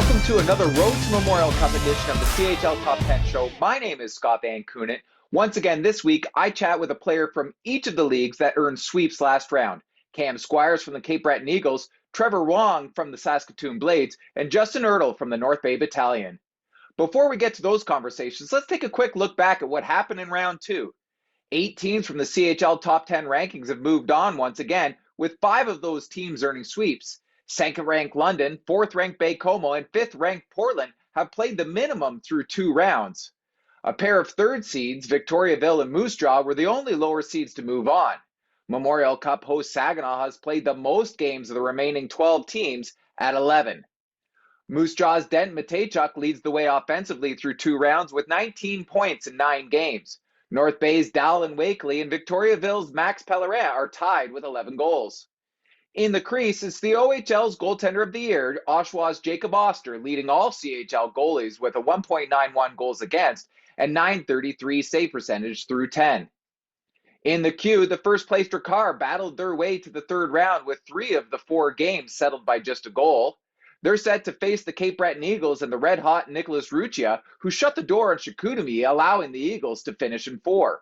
Welcome to another Road to Memorial Cup edition of the CHL Top 10 show. My name is Scott Van Coonen. Once again this week, I chat with a player from each of the leagues that earned sweeps last round. Squires from the Cape Breton Eagles, Trevor Wong from the Saskatoon Blades, and Justin Ertel from the North Bay Battalion. Before we get to those conversations, let's take a quick look back at what happened in round 2. 8 teams from the CHL Top 10 rankings have moved on once again, with 5 of those teams earning sweeps. Second-ranked London, fourth-ranked Baie-Comeau, and fifth-ranked Portland have played the minimum through 2 rounds. A pair of third seeds, Victoriaville and Moose Jaw, were the only lower seeds to move on. Memorial Cup host Saginaw has played the most games of the remaining 12 teams at 11. Moose Jaw's Dent Matejchuk leads the way offensively through 2 rounds with 19 points in 9 games. North Bay's Dallin Wakely and Victoriaville's Max Pellerin are tied with 11 goals. In the crease, it's the OHL's goaltender of the year, Oshawa's Jacob Oster, leading all CHL goalies with a 1.91 goals against and .933 save percentage through 10. In the queue, the first-place Drakkar battled their way to the third round with 3 of the 4 games settled by just a goal. They're set to face the Cape Breton Eagles and the red-hot Nicholas Ruccia, who shut the door on Chicoutimi, allowing the Eagles to finish in 4.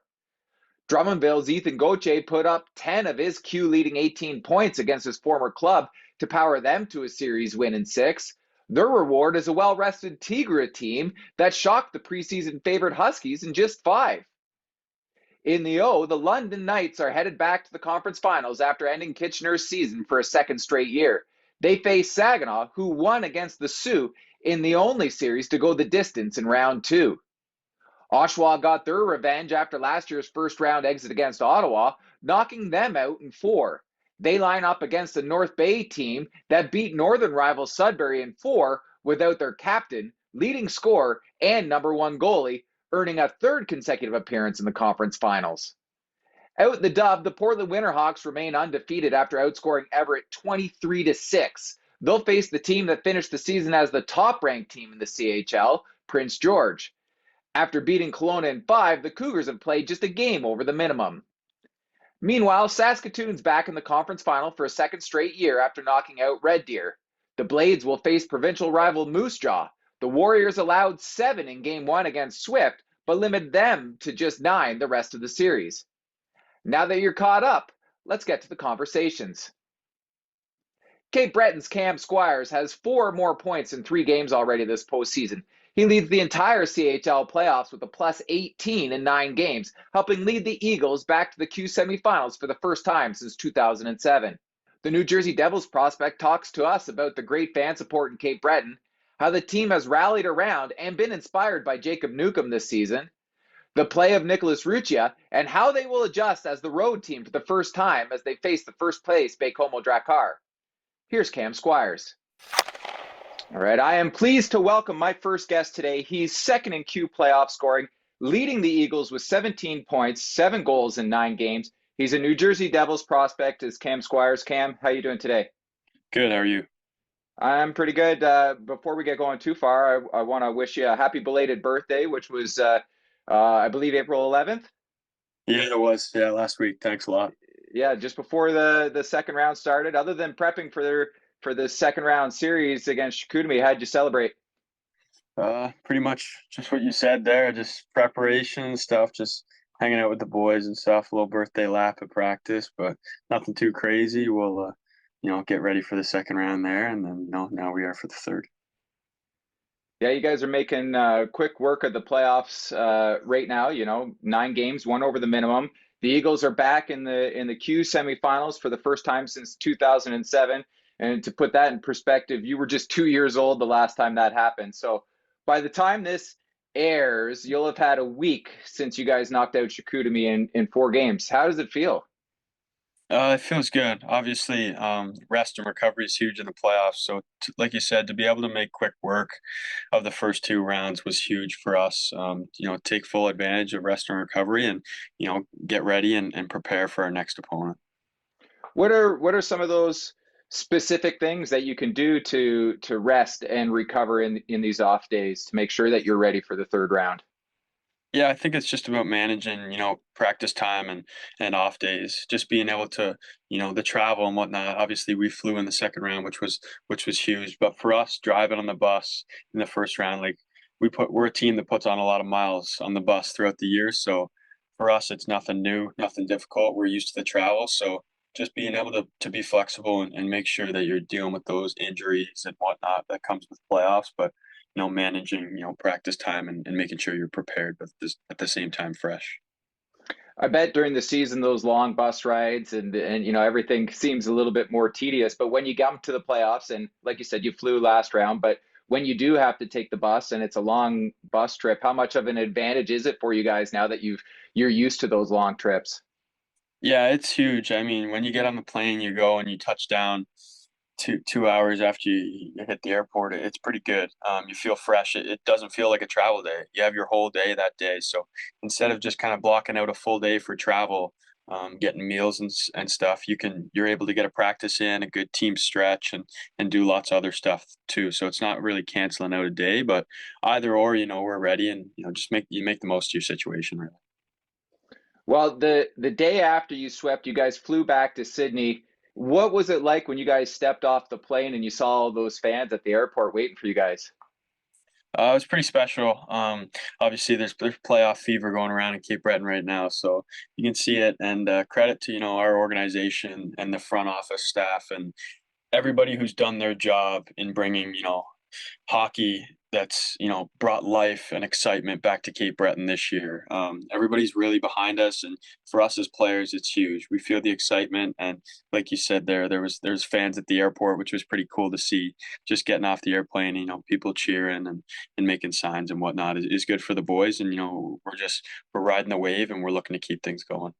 Drummondville's Ethan Gauthier put up 10 of his Q-leading 18 points against his former club to power them to a series win in 6. Their reward is a well-rested Tigre team that shocked the preseason favorite Huskies in just 5. In the O, the London Knights are headed back to the conference finals after ending Kitchener's season for a second straight year. They face Saginaw, who won against the Sioux in the only series to go the distance in round 2. Oshawa got their revenge after last year's first-round exit against Ottawa, knocking them out in 4. They line up against the North Bay team that beat northern rival Sudbury in 4 without their captain, leading scorer, and number 1 goalie, earning a 3rd consecutive appearance in the conference finals. Out the dub, the Portland Winterhawks remain undefeated after outscoring Everett 23-6. They'll face the team that finished the season as the top-ranked team in the CHL, Prince George. After beating Kelowna in 5, the Cougars have played just a game over the minimum. Meanwhile, Saskatoon's back in the conference final for a second straight year after knocking out Red Deer. The Blades will face provincial rival Moose Jaw. The Warriors allowed 7 in Game 1 against Swift, but limited them to just 9 the rest of the series. Now that you're caught up, let's get to the conversations. Cape Breton's Cam Squires has 4 more points in 3 games already this postseason. He leads the entire CHL playoffs with a plus 18 in 9 games, helping lead the Eagles back to the Q semifinals for the first time since 2007. The New Jersey Devils prospect talks to us about the great fan support in Cape Breton, how the team has rallied around and been inspired by Jacob Newcomb this season, the play of Nicholas Ruccia, and how they will adjust as the road team for the first time as they face the first-place Baie-Comeau Drakkar. Here's Cam Squires. All right, I am pleased to welcome my first guest today. He's second in Q playoff scoring, leading the Eagles with 17 points, 7 goals in 9 games. He's a New Jersey Devils prospect. Is Cam Squires. Cam, how you doing today? Good, how are you? I'm pretty good. Before we get going too far, I want to wish you a happy belated birthday, which was, I believe, April 11th. Yeah, it was. Yeah, last week. Thanks a lot. Yeah, just before the second round started. Other than prepping for the second round series against Chicoutimi, how'd you celebrate? Pretty much just what you said there, just preparation stuff, just hanging out with the boys and stuff, a little birthday lap at practice, but nothing too crazy. We'll, get ready for the second round there, and then, now we are for the third. Yeah, you guys are making quick work of the playoffs right now. 9 games, 1 over the minimum. The Eagles are back in the Q semifinals for the first time since 2007. And to put that in perspective, you were just 2 years old the last time that happened. So by the time this airs, you'll have had a week since you guys knocked out Chicoutimi in 4 games. How does it feel? It feels good. Obviously, rest and recovery is huge in the playoffs. So, like you said, to be able to make quick work of the first 2 rounds was huge for us. Take full advantage of rest and recovery, and get ready and prepare for our next opponent. What are some of those specific things that you can do to rest and recover in these off days to make sure that you're ready for the third round? Yeah, I think it's just about managing, practice time and off days. Just being able to, the travel and whatnot. Obviously, we flew in the second round, which was huge. But for us, driving on the bus in the first round, like we're a team that puts on a lot of miles on the bus throughout the year. So for us, it's nothing new, nothing difficult. We're used to the travel, so just being able to be flexible and make sure that you're dealing with those injuries and whatnot that comes with playoffs. But managing, practice time and making sure you're prepared, but this at the same time fresh. I bet during the season those long bus rides and everything seems a little bit more tedious. But when you come to the playoffs, and like you said, you flew last round, but when you do have to take the bus and it's a long bus trip, how much of an advantage is it for you guys now that you're used to those long trips? Yeah, it's huge. I mean, when you get on the plane, you go and you touch down 2 hours after you hit the airport. It's pretty good. You feel fresh. It doesn't feel like a travel day. You have your whole day that day. So instead of just kind of blocking out a full day for travel, getting meals and stuff, you're able to get a practice in, a good team stretch, and do lots of other stuff too. So it's not really canceling out a day, but either or, we're ready, and just make the most of your situation. Really. Well, the day after you swept, you guys flew back to Sydney. What was it like when you guys stepped off the plane and you saw all those fans at the airport waiting for you guys? It was pretty special. Obviously, there's playoff fever going around in Cape Breton right now, so you can see it. And credit to our organization and the front office staff and everybody who's done their job in bringing hockey that's brought life and excitement back to Cape Breton this year. Everybody's really behind us, and for us as players, it's huge. We feel the excitement, and like you said, there's fans at the airport, which was pretty cool to see. Just getting off the airplane, people cheering and making signs and whatnot is good for the boys, and we're riding the wave, and we're looking to keep things going.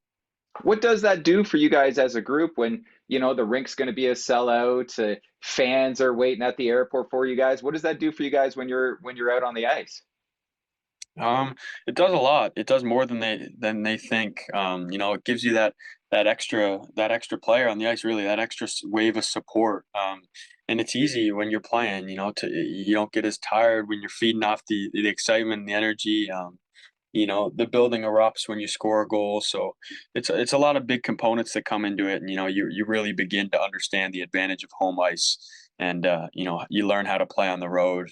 What does that do for you guys as a group when, the rink's going to be a sellout, fans are waiting at the airport for you guys? What does that do for you guys when you're out on the ice? It does a lot. It does more than they think. It gives you that extra player on the ice, really, that extra wave of support. And it's easy when you're playing. You don't get as tired when you're feeding off the excitement and the energy. The building erupts when you score a goal. So it's a lot of big components that come into it. And, you really begin to understand the advantage of home ice. And, you learn how to play on the road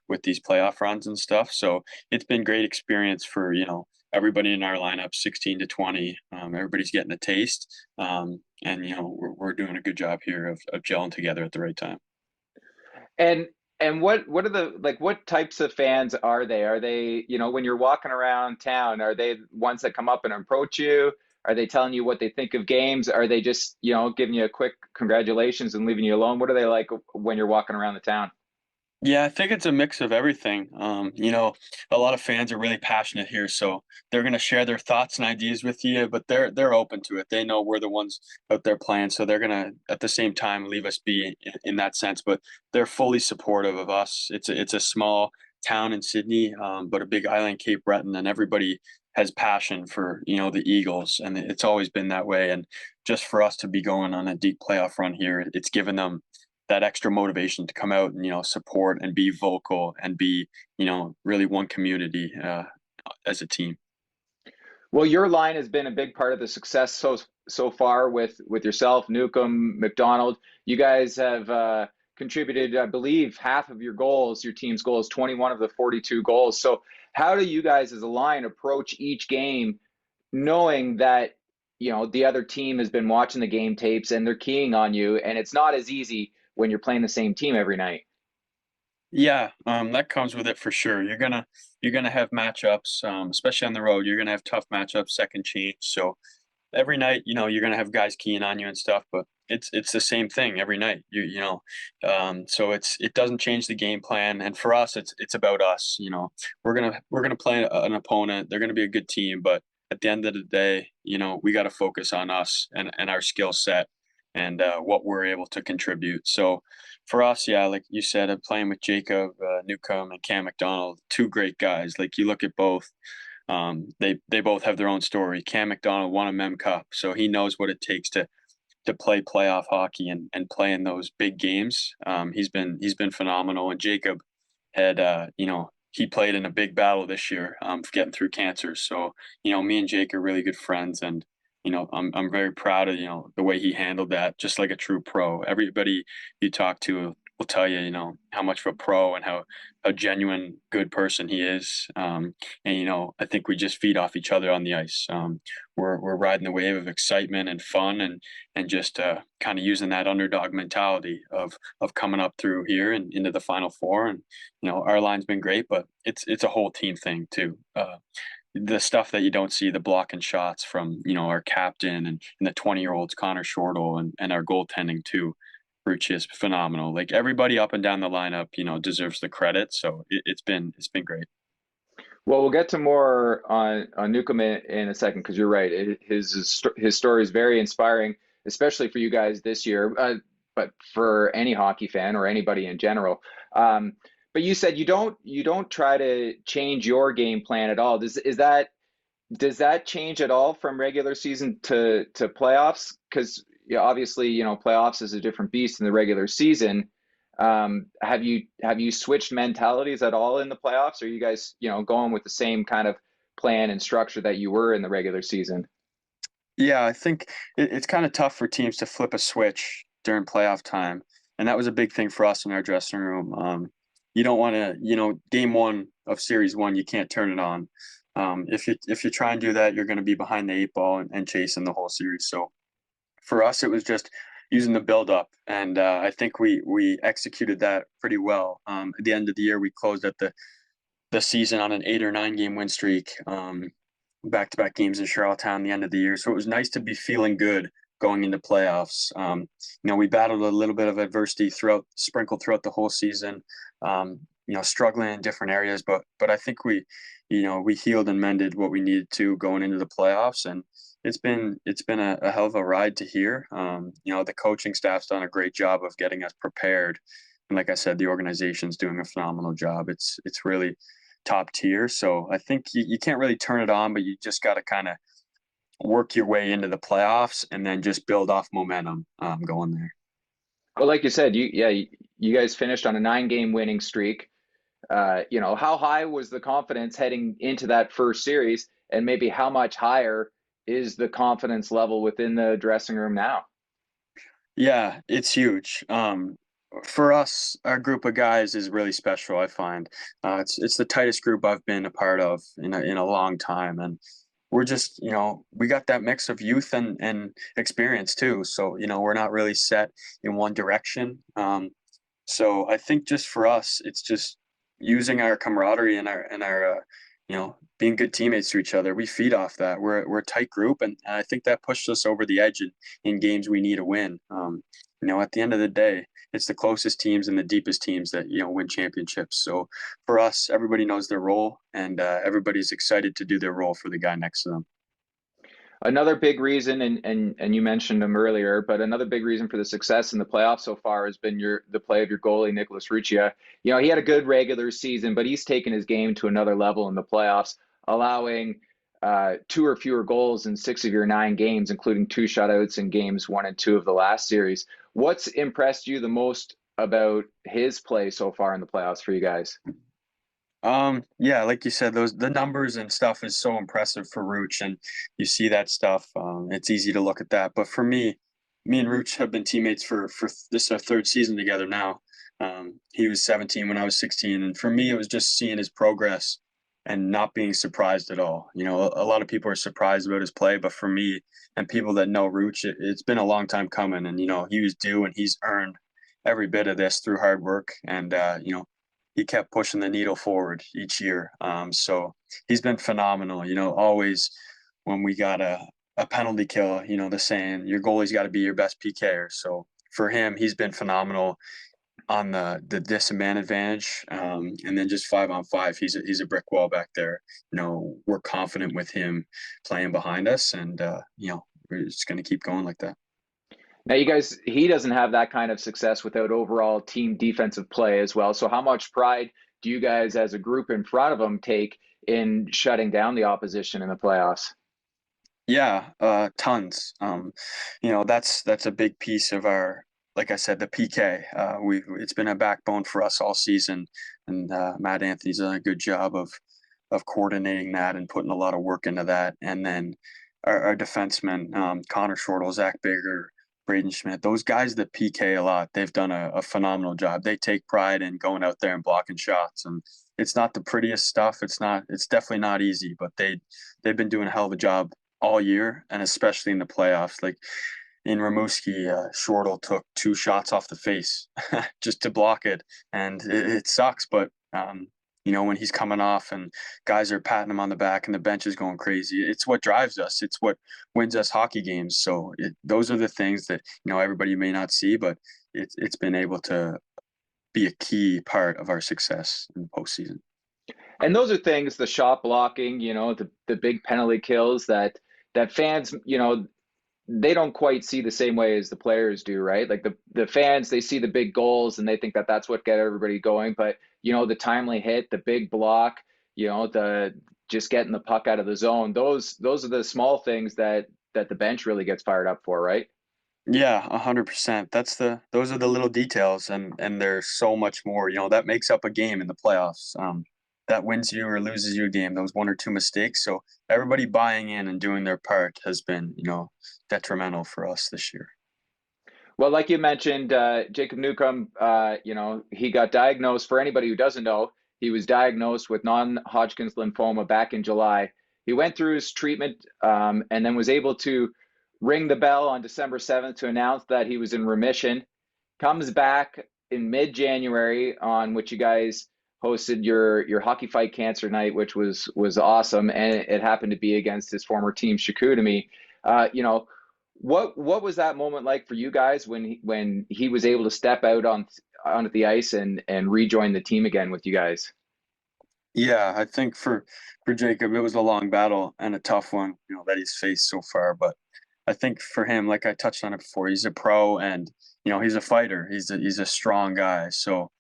with these playoff runs and stuff. So it's been great experience for, everybody in our lineup, 16 to 20. Everybody's getting a taste. And, we're doing a good job here of gelling together at the right time. And what are the like what types of fans are they? Are they, when you're walking around town, are they ones that come up and approach you? Are they telling you what they think of games? Are they just, giving you a quick congratulations and leaving you alone? What are they like when you're walking around the town? Yeah, I think it's a mix of everything. A lot of fans are really passionate here, so they're going to share their thoughts and ideas with you, but they're open to it. They know we're the ones out there playing, so they're going to at the same time leave us be in that sense. But they're fully supportive of us. It's a small town in Sydney, but a big island, Cape Breton, and everybody has passion for the Eagles, and it's always been that way. And just for us to be going on a deep playoff run here, it's given them that extra motivation to come out and support and be vocal and be really one community as a team. Well, your line has been a big part of the success so far with yourself, Newcomb, McDonald. You guys have contributed, I believe, half of your goals, your team's goals, 21 of the 42 goals. So, how do you guys as a line approach each game, knowing that the other team has been watching the game tapes and they're keying on you, and it's not as easy when you're playing the same team every night? Yeah, that comes with it for sure. You're gonna have matchups, especially on the road. You're gonna have tough matchups, second change. So every night, you're gonna have guys keying on you and stuff, but it's the same thing every night. So it doesn't change the game plan. And for us, it's about us. We're gonna play an opponent. They're gonna be a good team, but at the end of the day, we got to focus on us and our skill set and what we're able to contribute. So for us, yeah, like you said, I'm playing with Jacob Newcomb and Cam McDonald, two great guys. Like you look at both. They both have their own story. Cam McDonald won a Mem Cup, so he knows what it takes to play playoff hockey and play in those big games. He's been phenomenal, and Jacob had he played in a big battle this year, for getting through cancer. So, me and Jake are really good friends, and I'm very proud of the way he handled that, just like a true pro. Everybody you talk to will tell you, how much of a pro and how a genuine good person he is. And I think we just feed off each other on the ice. We're riding the wave of excitement and fun, and just kind of using that underdog mentality of coming up through here and into the Final Four. And our line's been great, but it's a whole team thing too. The stuff that you don't see, the blocking shots from our captain and the 20-year-olds, Connor Shortle, and our goaltending too. Ruch is phenomenal. Like, everybody up and down the lineup, deserves the credit. So it's been great. Well, we'll get to more on Newcomb in a second because you're right. His story is very inspiring, especially for you guys this year, but for any hockey fan or anybody in general. But you said you don't try to change your game plan at all. Does that change at all from regular season to playoffs? Because obviously, playoffs is a different beast than the regular season. Have you switched mentalities at all in the playoffs? Or are you guys, going with the same kind of plan and structure that you were in the regular season? Yeah, I think it's kind of tough for teams to flip a switch during playoff time, and that was a big thing for us in our dressing room. You don't want to, game one of series one, you can't turn it on. If you try and do that, you're going to be behind the eight ball and chasing the whole series. So for us, it was just using the build up, and I think we executed that pretty well. At the end of the year, we closed at the season on an 8 or 9 game win streak. Back-to-back games in Charlottetown the end of the year. So it was nice to be feeling good going into playoffs. We battled a little bit of adversity sprinkled throughout the whole season. Struggling in different areas, but I think we healed and mended what we needed to going into the playoffs, and it's been a hell of a ride to here. The coaching staff's done a great job of getting us prepared, and like I said, the organization's doing a phenomenal job. It's really top tier. So I think you can't really turn it on, but you just got to kind of work your way into the playoffs and then just build off momentum going there. Well, like you said, you guys finished on a 9 game winning streak. How high was the confidence heading into that first series, and maybe how much higher is the confidence level within the dressing room now? Yeah, it's huge. For us, our group of guys is really special. I find it's the tightest group I've been a part of in a long time, and we're just we got that mix of youth and experience too. So we're not really set in one direction. So I think just for us, it's just using our camaraderie and our being good teammates to each other. We feed off that. We're a tight group, and I think that pushed us over the edge in games we need to win. At the end of the day, it's the closest teams and the deepest teams that win championships. So for us, everybody knows their role, and everybody's excited to do their role for the guy next to them. Another big reason, and you mentioned him earlier, but another big reason for the success in the playoffs so far has been the play of your goalie, Nicholas Ruccia. He had a good regular season, but he's taken his game to another level in the playoffs, allowing 2 or fewer goals in 6 of your 9 games, including 2 shutouts in games 1 and 2 of the last series. What's impressed you the most about his play so far in the playoffs for you guys? Yeah, like you said, the numbers and stuff is so impressive for Rooch, and you see that stuff. It's easy to look at that. But for me and Rooch have been teammates for this our 3rd season together now. He was 17 when I was 16, and for me, it was just seeing his progress and not being surprised at all. A lot of people are surprised about his play, but for me and people that know Rooch, it's been a long time coming, and he was due, and he's earned every bit of this through hard work, and he kept pushing the needle forward each year. So he's been phenomenal. Always when we got a penalty kill, the saying, your goalie's got to be your best PKer. So for him, he's been phenomenal on the disadvantage advantage. And then just 5-on-5, he's a brick wall back there. We're confident with him playing behind us, and we're just going to keep going like that. Now, he doesn't have that kind of success without overall team defensive play as well. So how much pride do you guys as a group in front of him take in shutting down the opposition in the playoffs? Yeah, tons. That's a big piece of our like I said, the PK. It's been a backbone for us all season, and Matt Anthony's done a good job of coordinating that and putting a lot of work into that. And then our defensemen, Connor Shortle, Zach Bigger, Braden Schmidt, those guys that PK a lot, they've done a phenomenal job. They take pride in going out there and blocking shots, and it's not the prettiest stuff. It's definitely not easy, but they've been doing a hell of a job all year, and especially in the playoffs. Like in Rimouski, Shortle took 2 shots off the face just to block it, and it sucks. But when he's coming off and guys are patting him on the back and the bench is going crazy, it's what drives us. It's what wins us hockey games. So those are the things that everybody may not see, but it's been able to be a key part of our success in the postseason. And those are things, the shot blocking, the big penalty kills that fans, they don't quite see the same way as the players do, right? Like the fans, they see the big goals and they think that that's what get everybody going. But, the timely hit, the big block, the just getting the puck out of the zone, those are the small things that the bench really gets fired up for, right? Yeah, 100%. Those are the little details, and there's so much more. That makes up a game in the playoffs. That wins you or loses you a game. Those one or two mistakes. So everybody buying in and doing their part has been, detrimental for us this year. Well, like you mentioned, Jacob Newcomb, he got diagnosed. For anybody who doesn't know, he was diagnosed with non-Hodgkin's lymphoma back in July. He went through his treatment and then was able to ring the bell on December 7th to announce that he was in remission. Comes back in mid-January, on which you guys hosted your Hockey Fight Cancer Night, which was awesome, and it happened to be against his former team, Chicoutimi. What was that moment like for you guys when he was able to step out onto the ice and rejoin the team again with you guys? Yeah, I think for Jacob, it was a long battle and a tough one, that he's faced so far. But I think for him, like I touched on it before, he's a pro and he's a fighter. He's a strong guy. So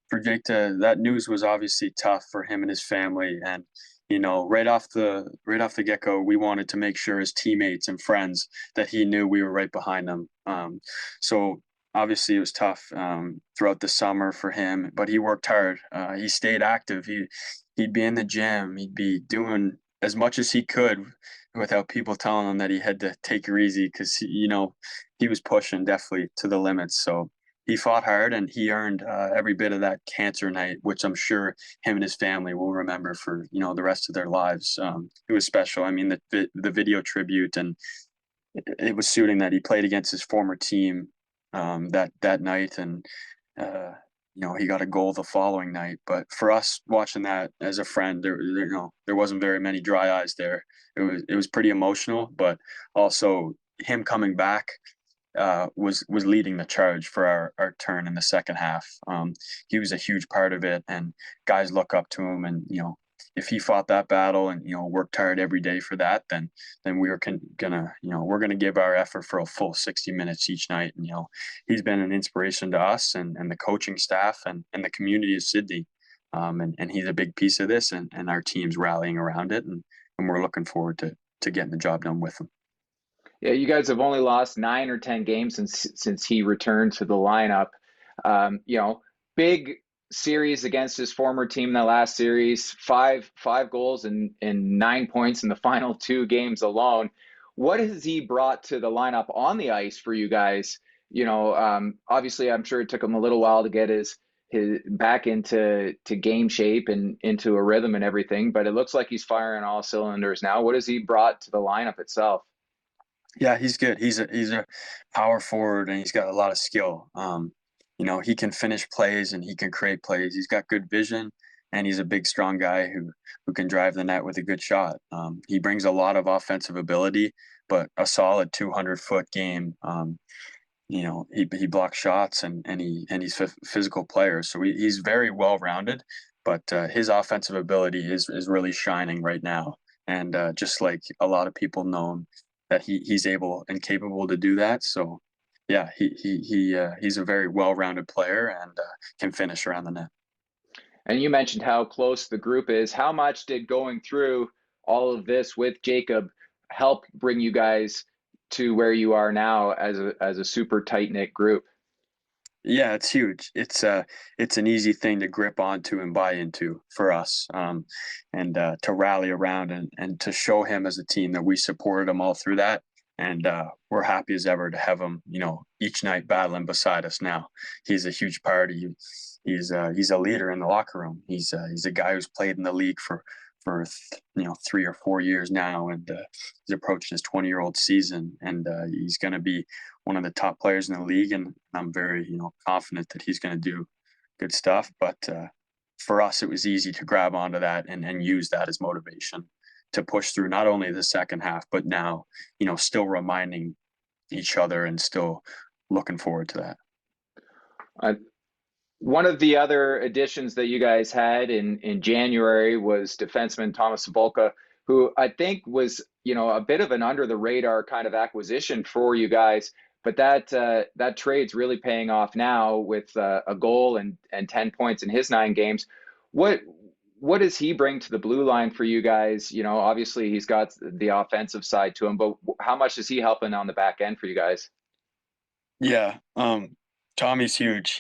for Jake that news was obviously tough for him and his family. And right off the get go, we wanted to make sure his teammates and friends that he knew we were right behind him. So obviously it was tough throughout the summer for him, but he worked hard. He stayed active. He'd be in the gym. He'd be doing as much as he could without people telling him that he had to take it easy because he was pushing definitely to the limits. So he fought hard and he earned every bit of that cancer night, which I'm sure him and his family will remember for the rest of their lives. It was special. I mean, the video tribute, and it was suiting that he played against his former team that night, and he got a goal the following night. But for us watching that as a friend, there wasn't very many dry eyes there. It was pretty emotional, but also him coming back was leading the charge for our turn in the second half. He was a huge part of it, and guys look up to him. And if he fought that battle and worked hard every day for that, then we're gonna give our effort for a full 60 minutes each night. And he's been an inspiration to us and the coaching staff and the community of Sydney. And he's a big piece of this, and our team's rallying around it, and we're looking forward to getting the job done with him. Yeah, you guys have only lost 9 or 10 games since he returned to the lineup. Big series against his former team. That last series, five goals and 9 points in the final 2 games alone. What has he brought to the lineup on the ice for you guys? Obviously, I'm sure it took him a little while to get his back into game shape and into a rhythm and everything, but it looks like he's firing all cylinders now. What has he brought to the lineup itself? Yeah, he's good. He's a power forward and he's got a lot of skill. He can finish plays and he can create plays. He's got good vision and he's a big, strong guy who can drive the net with a good shot. He brings a lot of offensive ability, but a solid 200-foot game. He blocks shots and he's a physical player. So he's very well rounded, but his offensive ability is really shining right now. And just like a lot of people know him, that he's able and capable to do that. So yeah, he's a very well-rounded player and can finish around the net. And you mentioned how close the group is. How much did going through all of this with Jacob help bring you guys to where you are now as a super tight-knit group? Yeah, it's huge. It's an easy thing to grip onto and buy into for us, and to rally around and to show him as a team that we supported him all through that, and we're happy as ever to have him, each night battling beside us. Now he's a huge part. He's a leader in the locker room. He's a guy who's played in the league for 3 or 4 years now, and he's approaching his 20-year-old season, and he's going to be one of the top players in the league, and I'm very, confident that he's going to do good stuff. But for us, it was easy to grab onto that and use that as motivation to push through not only the second half, but now, still reminding each other and still looking forward to that. Uh, One of the other additions that you guys had in January was defenseman Thomas Sabolka, who I think was, a bit of an under the radar kind of acquisition for you guys. But that trade's really paying off now with a goal and 10 points in his 9 games. What what does he bring to the blue line for you guys? Obviously he's got the offensive side to him, but how much is he helping on the back end for you guys? Yeah, Tommy's huge.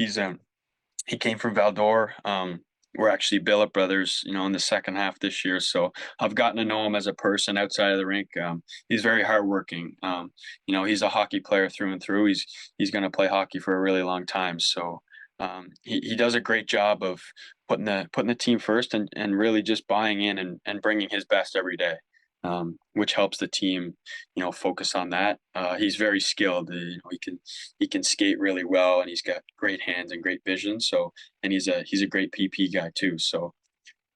He came from Valdor. We're actually billet brothers, in the second half this year. So I've gotten to know him as a person outside of the rink. He's very hardworking. He's a hockey player through and through. He's going to play hockey for a really long time. So he does a great job of putting the team first and really just buying in and bringing his best every day. Which helps the team, focus on that. He's very skilled. He can skate really well, and he's got great hands and great vision. So, and he's a great PP guy too. So,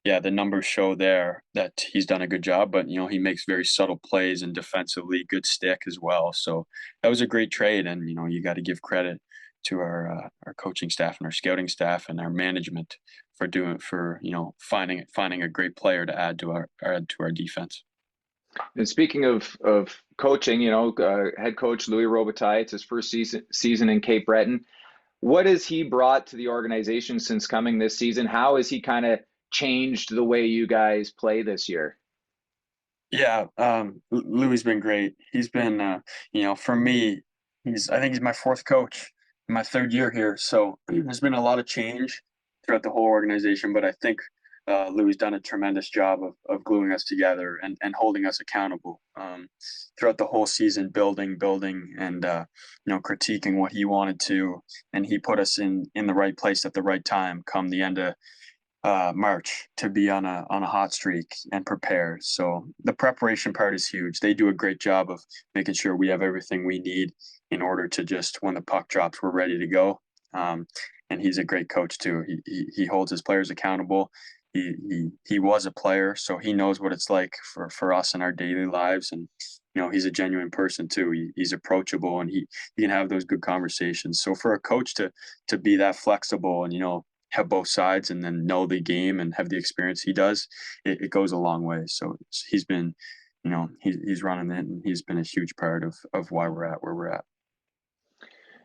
yeah, the numbers show there that he's done a good job. But he makes very subtle plays and defensively good stick as well. So that was a great trade, and you got to give credit to our coaching staff and our scouting staff and our management finding a great player to add to our defense. And speaking of coaching, head coach Louis Robitaille, it's his first season in Cape Breton. What has he brought to the organization since coming this season? How has he kind of changed the way you guys play this year? Yeah, Louis been great. He's been, for me, I think he's my fourth coach in my third year here. So there's been a lot of change throughout the whole organization, but I think Louis done a tremendous job of gluing us together and holding us accountable throughout the whole season, building, and critiquing what he wanted to, and he put us in the right place at the right time. Come the end of March to be on a hot streak and prepared. So the preparation part is huge. They do a great job of making sure we have everything we need in order to just when the puck drops, we're ready to go. And he's a great coach too. He holds his players accountable. He was a player, so he knows what it's like for us in our daily lives. And he's a genuine person too. He's approachable, and he can have those good conversations. So for a coach to be that flexible and have both sides and then know the game and have the experience he does, it goes a long way. So he's been, he's running it, and he's been a huge part of why we're at where we're at.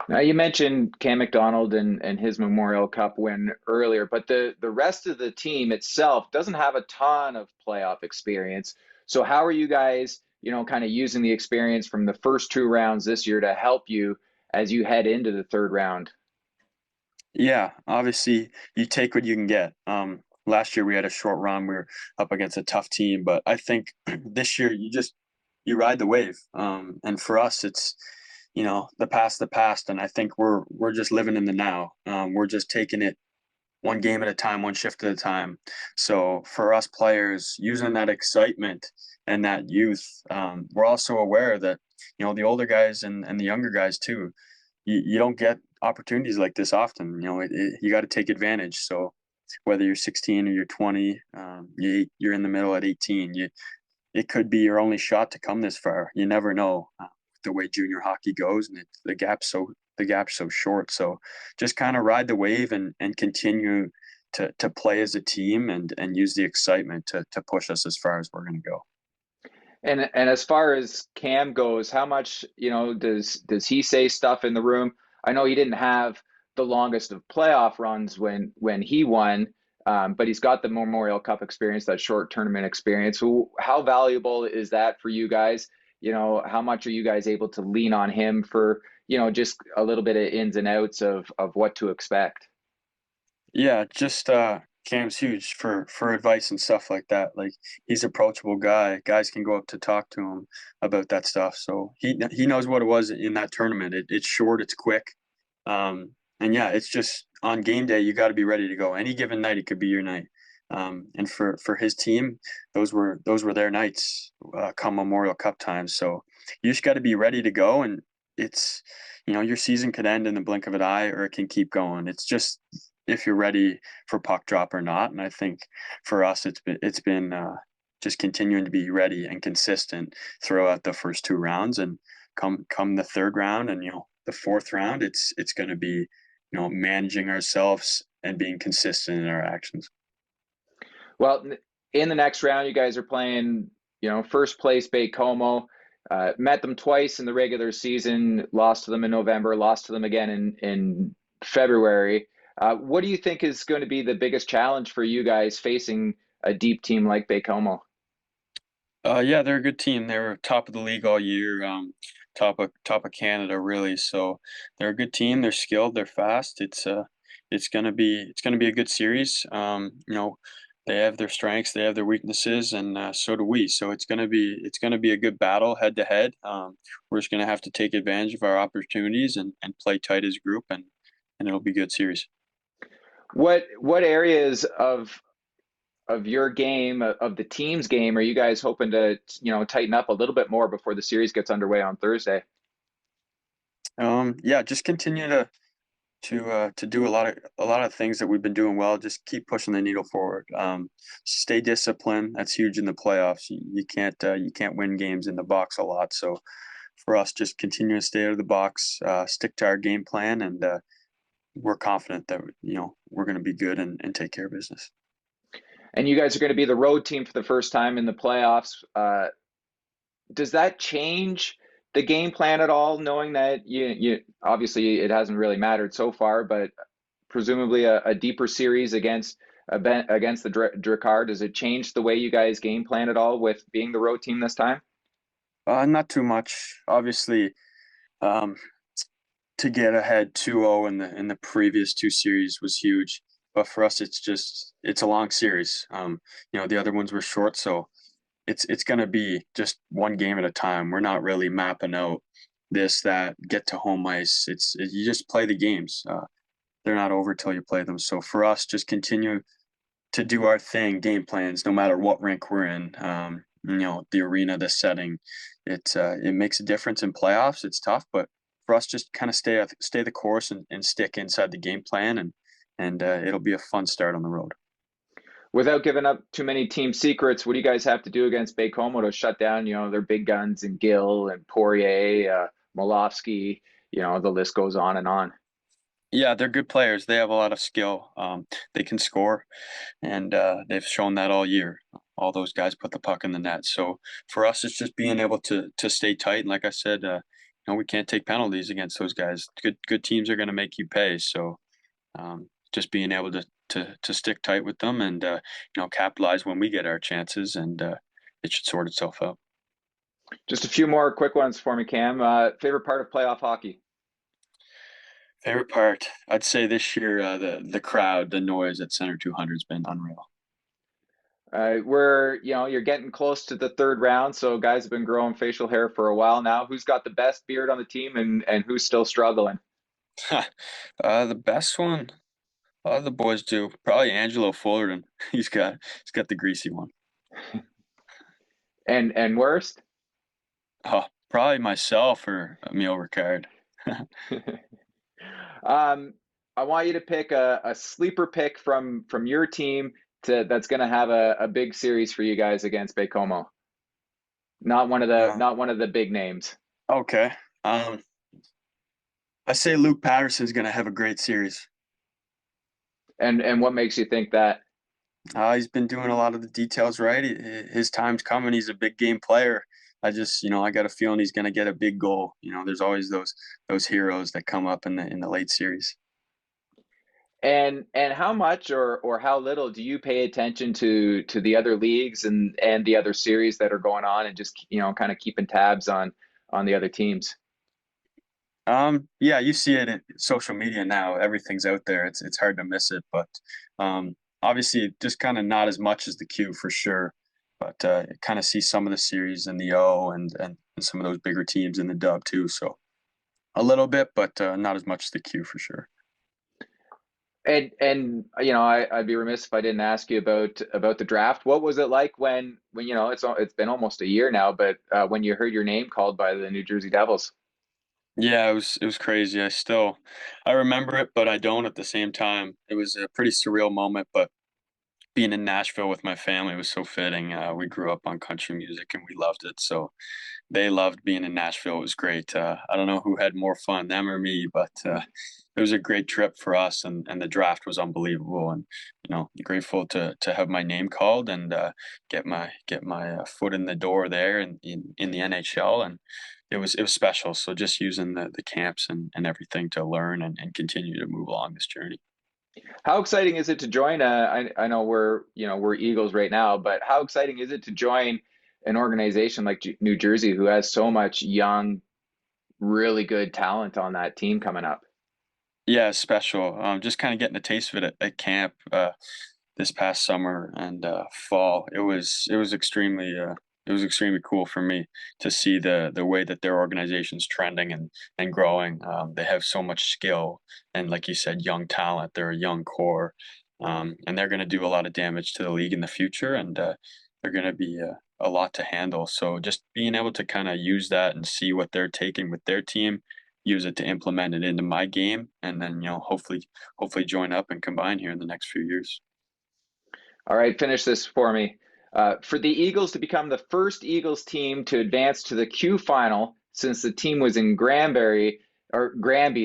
Now you mentioned Cam McDonald and his Memorial Cup win earlier, but the rest of the team itself doesn't have a ton of playoff experience. So how are you guys, kind of using the experience from the first 2 rounds this year to help you as you head into the third round? Yeah, obviously you take what you can get. Last year we had a short run. We were up against a tough team, but I think this year you ride the wave. And for us, it's the past, and I think we're just living in the now. We're just taking it one game at a time, one shift at a time. So for us players, using that excitement and that youth, we're also aware that the older guys and the younger guys too. You don't get opportunities like this often. You got to take advantage. So whether you're 16 or you're 20, you're in the middle at 18. It could be your only shot to come this far. You never know the way junior hockey goes, and the gap's so short. So just kind of ride the wave and continue to play as a team and use the excitement to push us as far as we're going to go. And as far as Cam goes, how much, does he say stuff in the room? I know he didn't have the longest of playoff runs when he won, but he's got the Memorial Cup experience, that short tournament experience. So how valuable is that for you guys? How much are you guys able to lean on him for, just a little bit of ins and outs of what to expect. Yeah, just Cam's huge for advice and stuff like that. Like he's an approachable guy. Guys can go up to talk to him about that stuff. So he knows what it was in that tournament. It's short, it's quick. And yeah, it's just on game day you got to be ready to go. Any given night it could be your night. And for his team, those were their nights come Memorial Cup time. So you just got to be ready to go, and it's your season could end in the blink of an eye, or it can keep going. It's just if you're ready for puck drop or not. And I think for us, it's been just continuing to be ready and consistent throughout the first two rounds, and come the third round and the fourth round, it's going to be managing ourselves and being consistent in our actions. Well, in the next round, you guys are playing, first place Baie-Comeau. Met them twice in the regular season, lost to them in November, lost to them again in February. What do you think is going to be the biggest challenge for you guys facing a deep team like Baie-Comeau? Yeah, they're a good team. They were top of the league all year, top of Canada, really. So they're a good team. They're skilled. They're fast. It's gonna be a good series. They have their strengths, they have their weaknesses, and so do we. So it's gonna be a good battle head to head. We're just gonna have to take advantage of our opportunities and play tight as a group, and it'll be a good series. What areas of your game, of the team's game, are you guys hoping to, tighten up a little bit more before the series gets underway on Thursday? Yeah, just continue to do a lot of things that we've been doing well. Just keep pushing the needle forward. Stay disciplined. That's huge in the playoffs. You can't win games in the box a lot. So for us, just continue to stay out of the box, stick to our game plan, and we're confident that we're going to be good and take care of business. And you guys are going to be the road team for the first time in the playoffs. Does that change the game plan at all, knowing that you obviously it hasn't really mattered so far, but presumably a deeper series against the Drakkar, does it change the way you guys game plan at all with being the road team this time? Not too much, obviously. Um, to get ahead 2-0 in the previous two series was huge, but for us, it's a long series. The other ones were short, so it's going to be just one game at a time. We're not really mapping out this, that, get to home ice. You just play the games. They're not over till you play them. So for us, just continue to do our thing, game plans, no matter what rink we're in. The arena, the setting, it makes a difference in playoffs. It's tough, but for us, just kind of stay the course and stick inside the game plan, and it'll be a fun start on the road. Without giving up too many team secrets, what do you guys have to do against Baie-Comeau to shut down, their big guns and Gill and Poirier, Molofsky, the list goes on and on. Yeah, they're good players. They have a lot of skill. They can score, and they've shown that all year. All those guys put the puck in the net. So for us, it's just being able to stay tight. And like I said, we can't take penalties against those guys. Good teams are going to make you pay. So just being able to stick tight with them and capitalize when we get our chances, and it should sort itself out. Just a few more quick ones for me, Cam. Favorite part of playoff hockey? Favorite part, I'd say this year, the crowd, the noise at Center 200 has been unreal. You're getting close to the third round, so guys have been growing facial hair for a while now. Who's got the best beard on the team, and who's still struggling? The best one, a lot of the boys do. Probably Angelo Fullerton. He's got the greasy one. And worst? Oh, probably myself or Emil Ricard. I want you to pick a sleeper pick from your team that's going to have a big series for you guys against Baie-Comeau. Not one of the big names. Okay. I say Luke Patterson's going to have a great series. And what makes you think that? He's been doing a lot of the details right. His time's coming. He's a big game player. I got a feeling he's going to get a big goal. There's always those heroes that come up in the late series. And how much or how little do you pay attention to the other leagues and the other series that are going on, and just kind of keeping tabs on the other teams? Yeah, you see it in social media now. Everything's out there. It's hard to miss it, but obviously just kind of not as much as the Q for sure. But kind of see some of the series in the O and some of those bigger teams in the dub too. So a little bit, but not as much as the Q for sure. And I'd be remiss if I didn't ask you about the draft. What was it like when it's been almost a year now, but when you heard your name called by the New Jersey Devils? Yeah, it was crazy. I remember it, but I don't at the same time. It was a pretty surreal moment, but being in Nashville with my family was so fitting. We grew up on country music and we loved it. So they loved being in Nashville. It was great. I don't know who had more fun, them or me, but it was a great trip for us, and the draft was unbelievable. And grateful to have my name called and get my foot in the door there in the NHL, and it was special. So just using the camps and everything to learn and continue to move along this journey. How exciting is it to join I know we're Eagles right now, but how exciting is it to join an organization like New Jersey who has so much young, really good talent on that team coming up? Yeah, it's special. Just kind of getting a taste of it at camp this past summer and fall. It was extremely cool for me to see the way that their organization's trending and growing. They have so much skill and, like you said, young talent. They're a young core, and they're going to do a lot of damage to the league in the future. And they're going to be a lot to handle. So just being able to kind of use that and see what they're taking with their team, use it to implement it into my game, and then hopefully join up and combine here in the next few years. All right, finish this for me. For the Eagles to become the first Eagles team to advance to the Q final since the team was in Granby,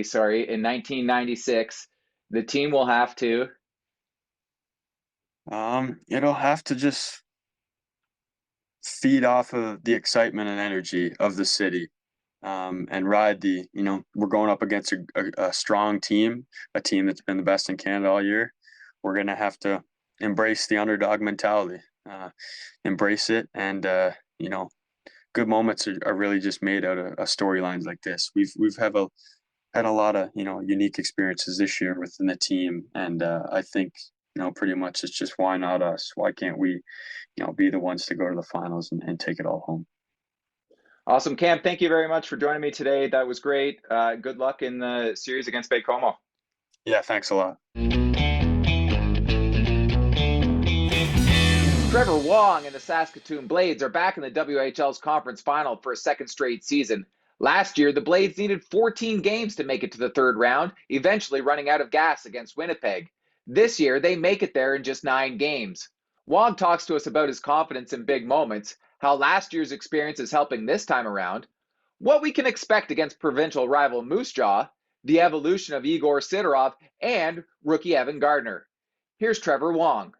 sorry, in 1996, the team will have to. It'll have to just feed off of the excitement and energy of the city, and ride we're going up against a strong team, a team that's been the best in Canada all year. We're going to have to embrace the underdog mentality, embrace it. And, good moments are really just made out of storylines like this. Had a lot of, unique experiences this year within the team. And I think, pretty much it's just, why not us? Why can't we, be the ones to go to the finals and take it all home? Awesome, Cam. Thank you very much for joining me today. That was great. Good luck in the series against Baie-Comeau. Yeah, thanks a lot. Trevor Wong and the Saskatoon Blades are back in the WHL's conference final for a second straight season. Last year, the Blades needed 14 games to make it to the third round, eventually running out of gas against Winnipeg. This year, they make it there in just 9 games. Wong talks to us about his confidence in big moments, how last year's experience is helping this time around, what we can expect against provincial rival Moose Jaw, the evolution of Igor Sidorov, and rookie Evan Gardner. Here's Trevor Wong.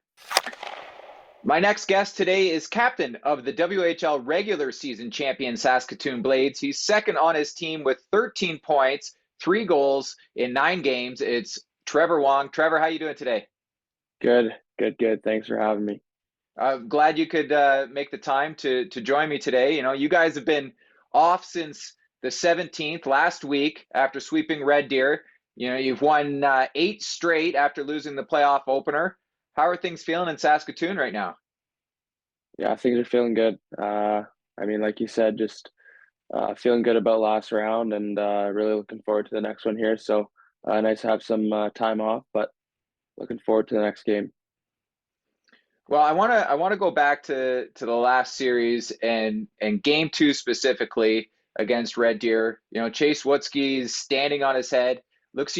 My next guest today is captain of the WHL regular season champion Saskatoon Blades. He's second on his team with 13 points, 3 goals in 9 games. It's Trevor Wong. Trevor, how you doing today? Good. Thanks for having me. Glad you could make the time to join me today. You guys have been off since the 17th last week after sweeping Red Deer. You've won 8 straight after losing the playoff opener. How are things feeling in Saskatoon right now? Yeah, things are feeling good. Like you said, just feeling good about last round and really looking forward to the next one here. So nice to have some time off, but looking forward to the next game. Well, I want to go back to the last series and game 2 specifically against Red Deer. Chase Woodsky's standing on his head. Looks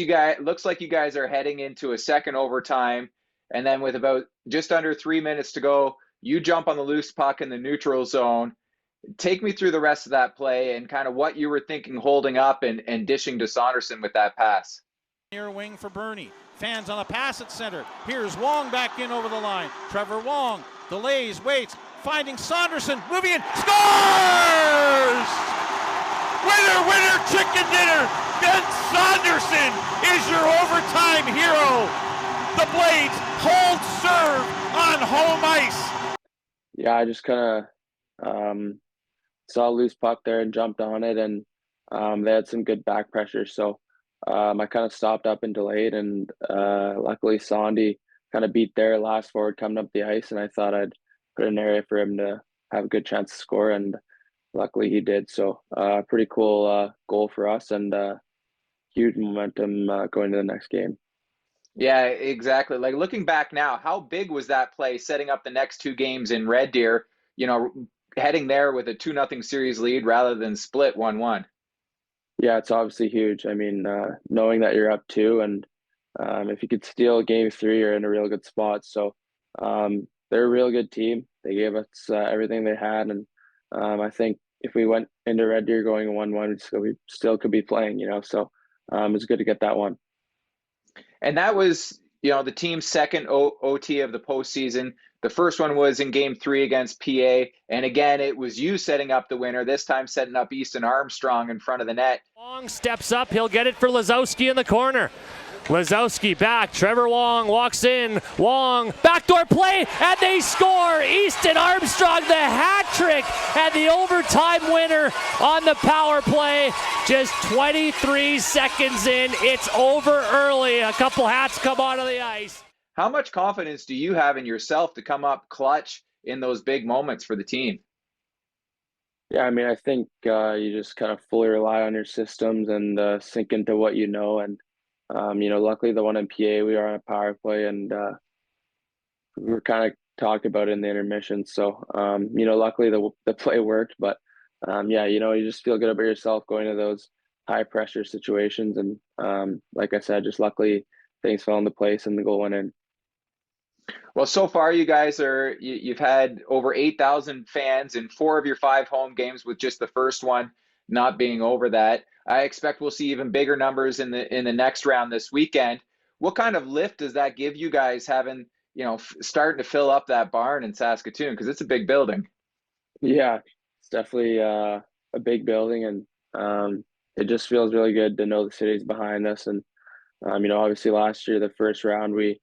like you guys are heading into a second overtime, and then with about just under 3 minutes to go, you jump on the loose puck in the neutral zone. Take me through the rest of that play and kind of what you were thinking holding up and dishing to Saunderson with that pass. Near wing for Bernie. Fans on a pass at center. Here's Wong back in over the line. Trevor Wong delays, waits, finding Saunderson, moving in, scores! Winner, chicken dinner! Ben Saunderson is your overtime hero. The Blades hold serve on home ice. Yeah, I just kind of saw a loose puck there and jumped on it, and they had some good back pressure. So I kind of stopped up and delayed, and luckily Sandy kind of beat their last forward coming up the ice, and I thought I'd put an area for him to have a good chance to score, and luckily he did. So pretty cool goal for us, and huge momentum going to the next game. Yeah, exactly. Like looking back now, how big was that play setting up the next two games in Red Deer, heading there with a 2-0 series lead rather than split 1-1? Yeah, it's obviously huge. I mean, knowing that you're up two, and if you could steal game three, you're in a real good spot. So they're a real good team. They gave us everything they had, and I think if we went into Red Deer going 1-1, we still could be playing. So it's good to get that one. And that was, the team's second OT of the postseason. The first one was in game 3 against PA. And again, it was you setting up the winner, this time setting up Easton Armstrong in front of the net. Wong steps up. He'll get it for Lazowski in the corner. Lazowski back. Trevor Wong walks in. Wong, backdoor play, and they score. Easton Armstrong, the hat trick, and the overtime winner on the power play. Just 23 seconds in. It's over early. A couple hats come onto the ice. How much confidence do you have in yourself to come up clutch in those big moments for the team? Yeah, I mean, I think you just kind of fully rely on your systems and sink into what you know. And luckily the one in PA, we are on a power play, and we were kind of talked about it in the intermission. So, luckily the play worked, but you just feel good about yourself going to those high pressure situations. And like I said, just luckily things fell into place and the goal went in. Well, so far you guys you've had over 8,000 fans in 4 of your 5 home games, with just the first one not being over that. I expect we'll see even bigger numbers in the next round this weekend. What kind of lift does that give you guys having, starting to fill up that barn in Saskatoon, because it's a big building? Yeah, it's definitely a big building, and it just feels really good to know the city's behind us. And obviously last year, the first round, we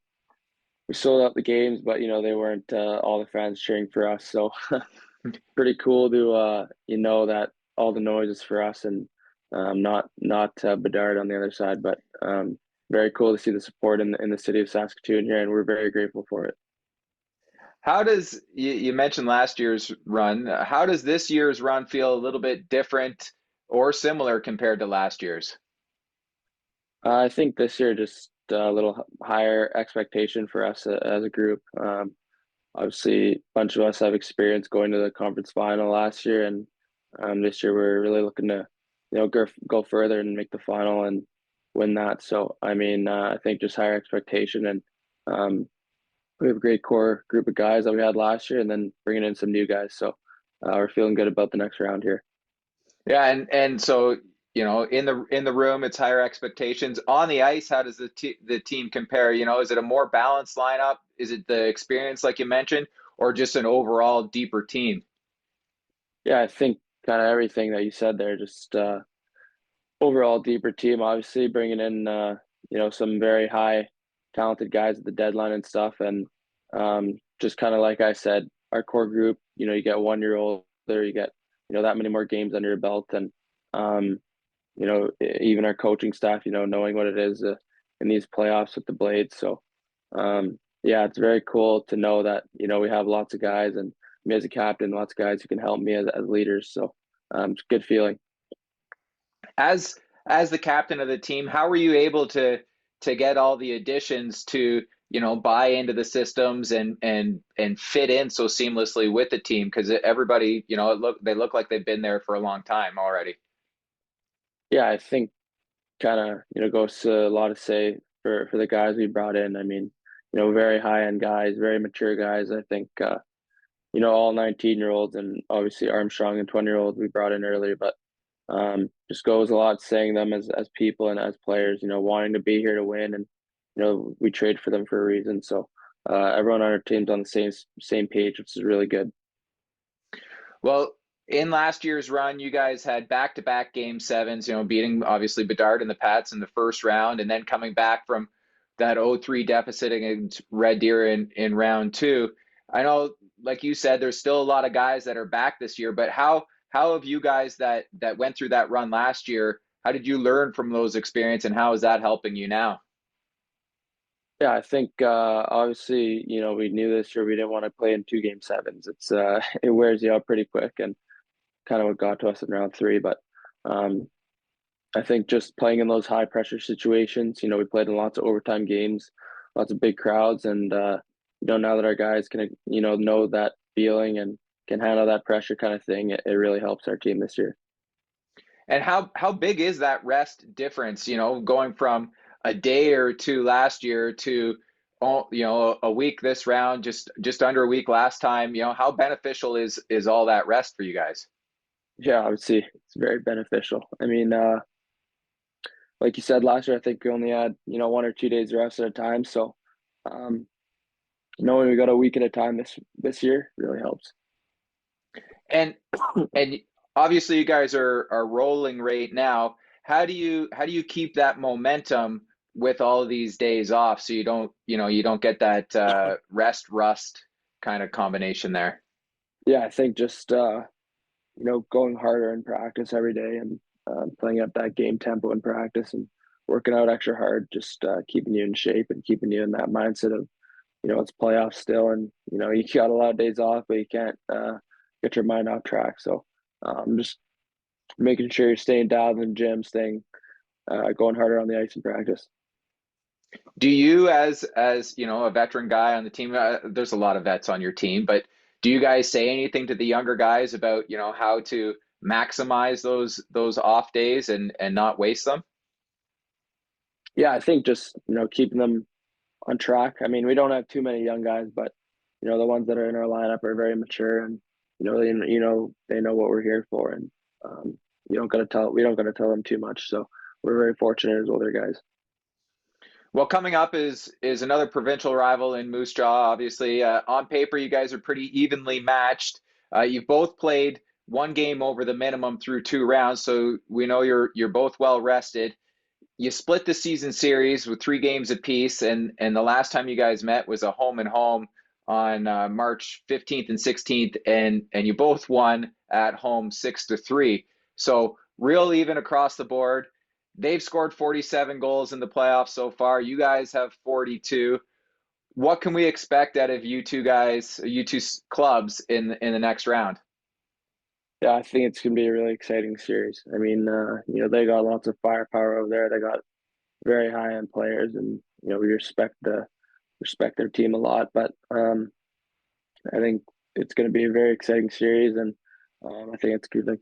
sold out the games, but they weren't all the fans cheering for us. So pretty cool to that all the noise is for us, and not Bedard on the other side. But very cool to see the support in the city of Saskatoon here, and we're very grateful for it. How does you mentioned last year's run? How does this year's run feel? A little bit different or similar compared to last year's? I think this year just a little higher expectation for us as a group. Obviously, a bunch of us have experience going to the conference final last year, and this year we're really looking to, go further and make the final and win that. So, I mean, I think just higher expectation, and we have a great core group of guys that we had last year, and then bringing in some new guys. So, we're feeling good about the next round here. Yeah, and so in the room, it's higher expectations. On the ice, how does the team compare? Is it a more balanced lineup? Is it the experience, like you mentioned, or just an overall deeper team? Yeah, I think kind of everything that you said there. Just overall deeper team. Obviously, bringing in some very high talented guys at the deadline and stuff, and just kind of like I said, our core group. You get 1 year old there, you get that many more games under your belt, and even our coaching staff, knowing what it is in these playoffs with the Blades. So, it's very cool to know that, we have lots of guys, and me as a captain, lots of guys who can help me as leaders. So, it's a good feeling. As the captain of the team, how were you able to get all the additions to, buy into the systems and fit in so seamlessly with the team? Because everybody, they look like they've been there for a long time already. Yeah, I think kind of, goes to a lot to say for the guys we brought in. I mean, very high-end guys, very mature guys. I think, all 19-year-olds, and obviously Armstrong and 20-year-olds we brought in earlier, but just goes a lot saying them as people and as players, wanting to be here to win, and, we trade for them for a reason. So everyone on our team's on the same page, which is really good. Well, in last year's run, you guys had back-to-back game 7s, beating obviously Bedard and the Pats in the first round, and then coming back from that 0-3 deficit against Red Deer in round 2. I know, like you said, there's still a lot of guys that are back this year, but how how have you guys that went through that run last year, how did you learn from those experiences, and how is that helping you now? Yeah, I think obviously, we knew this year we didn't want to play in 2 game 7s. It's it wears you out pretty quick, and kind of what got to us in round 3. But um, I think just playing in those high pressure situations, we played in lots of overtime games, lots of big crowds, and now that our guys can, know that feeling and can handle that pressure kind of thing, it really helps our team this year. And how big is that rest difference, going from a day or two last year to a week this round, just under a week last time? How beneficial is all that rest for you guys? Yeah, I would say it's very beneficial. I mean, like you said, last year I think we only had 1 or 2 days rest at a time. So um, knowing we got a week at a time this year really helps. And and obviously you guys are rolling right now. How do you keep that momentum with all of these days off, so you don't get that rest rust kind of combination there? Yeah, I think just going harder in practice every day, and playing up that game tempo in practice, and working out extra hard, just keeping you in shape and keeping you in that mindset of it's playoffs still, and you got a lot of days off, but you can't get your mind off track. So just making sure you're staying dialed in the gym, staying going harder on the ice in practice. Do you, as a veteran guy on the team, there's a lot of vets on your team, but do you guys say anything to the younger guys about how to maximize those off days and not waste them? Yeah, I think just keeping them on track. I mean, we don't have too many young guys, but the ones that are in our lineup are very mature, and they know what we're here for, and we don't got to tell them too much. So we're very fortunate as older guys. Well, coming up is another provincial rival in Moose Jaw. Obviously, on paper, you guys are pretty evenly matched. You've both played one game over the minimum through 2 rounds, so we know you're both well rested. You split the season series with 3 games apiece, and the last time you guys met was a home and home on March 15th and 16th, and you both won at home 6-3. So real even across the board. They've scored 47 goals in the playoffs so far. You guys have 42. What can we expect out of you two guys, you two clubs in the next round? Yeah, I think it's gonna be a really exciting series. I mean, they got lots of firepower over there. They got very high end players, and we respect their team a lot. But I think it's going to be a very exciting series, and I think it's going to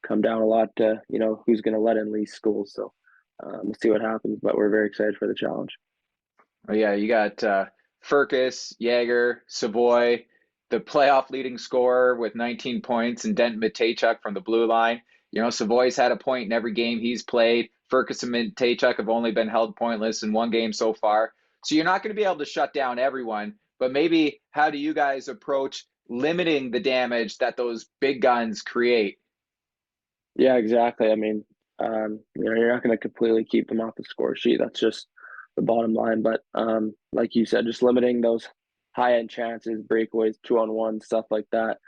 come down a lot to who's going to let in least goals. So we'll see what happens, but we're very excited for the challenge. Oh yeah, you got Furcus, Yager, Savoy, the playoff leading scorer with 19 points, and Denton Matejchuk from the blue line. Savoy's had a point in every game he's played. Furcus and Matejchuk have only been held pointless in 1 game so far. So you're not going to be able to shut down everyone, but maybe how do you guys approach limiting the damage that those big guns create? Yeah, exactly. I mean, you're not going to completely keep them off the score sheet. That's just the bottom line. But like you said, just limiting those high end chances, breakaways, 2-on-1, stuff like that.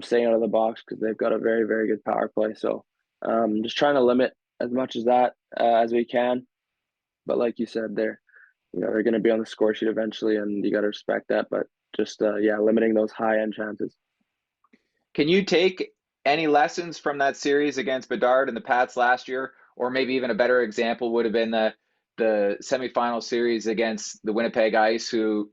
Staying out of the box because they've got a very, very good power play. So just trying to limit as much as that as we can. But like you said, they're going to be on the score sheet eventually, and you got to respect that. But just limiting those high end chances. Can you take any lessons from that series against Bedard and the Pats last year, or maybe even a better example would have been the semifinal series against the Winnipeg Ice, who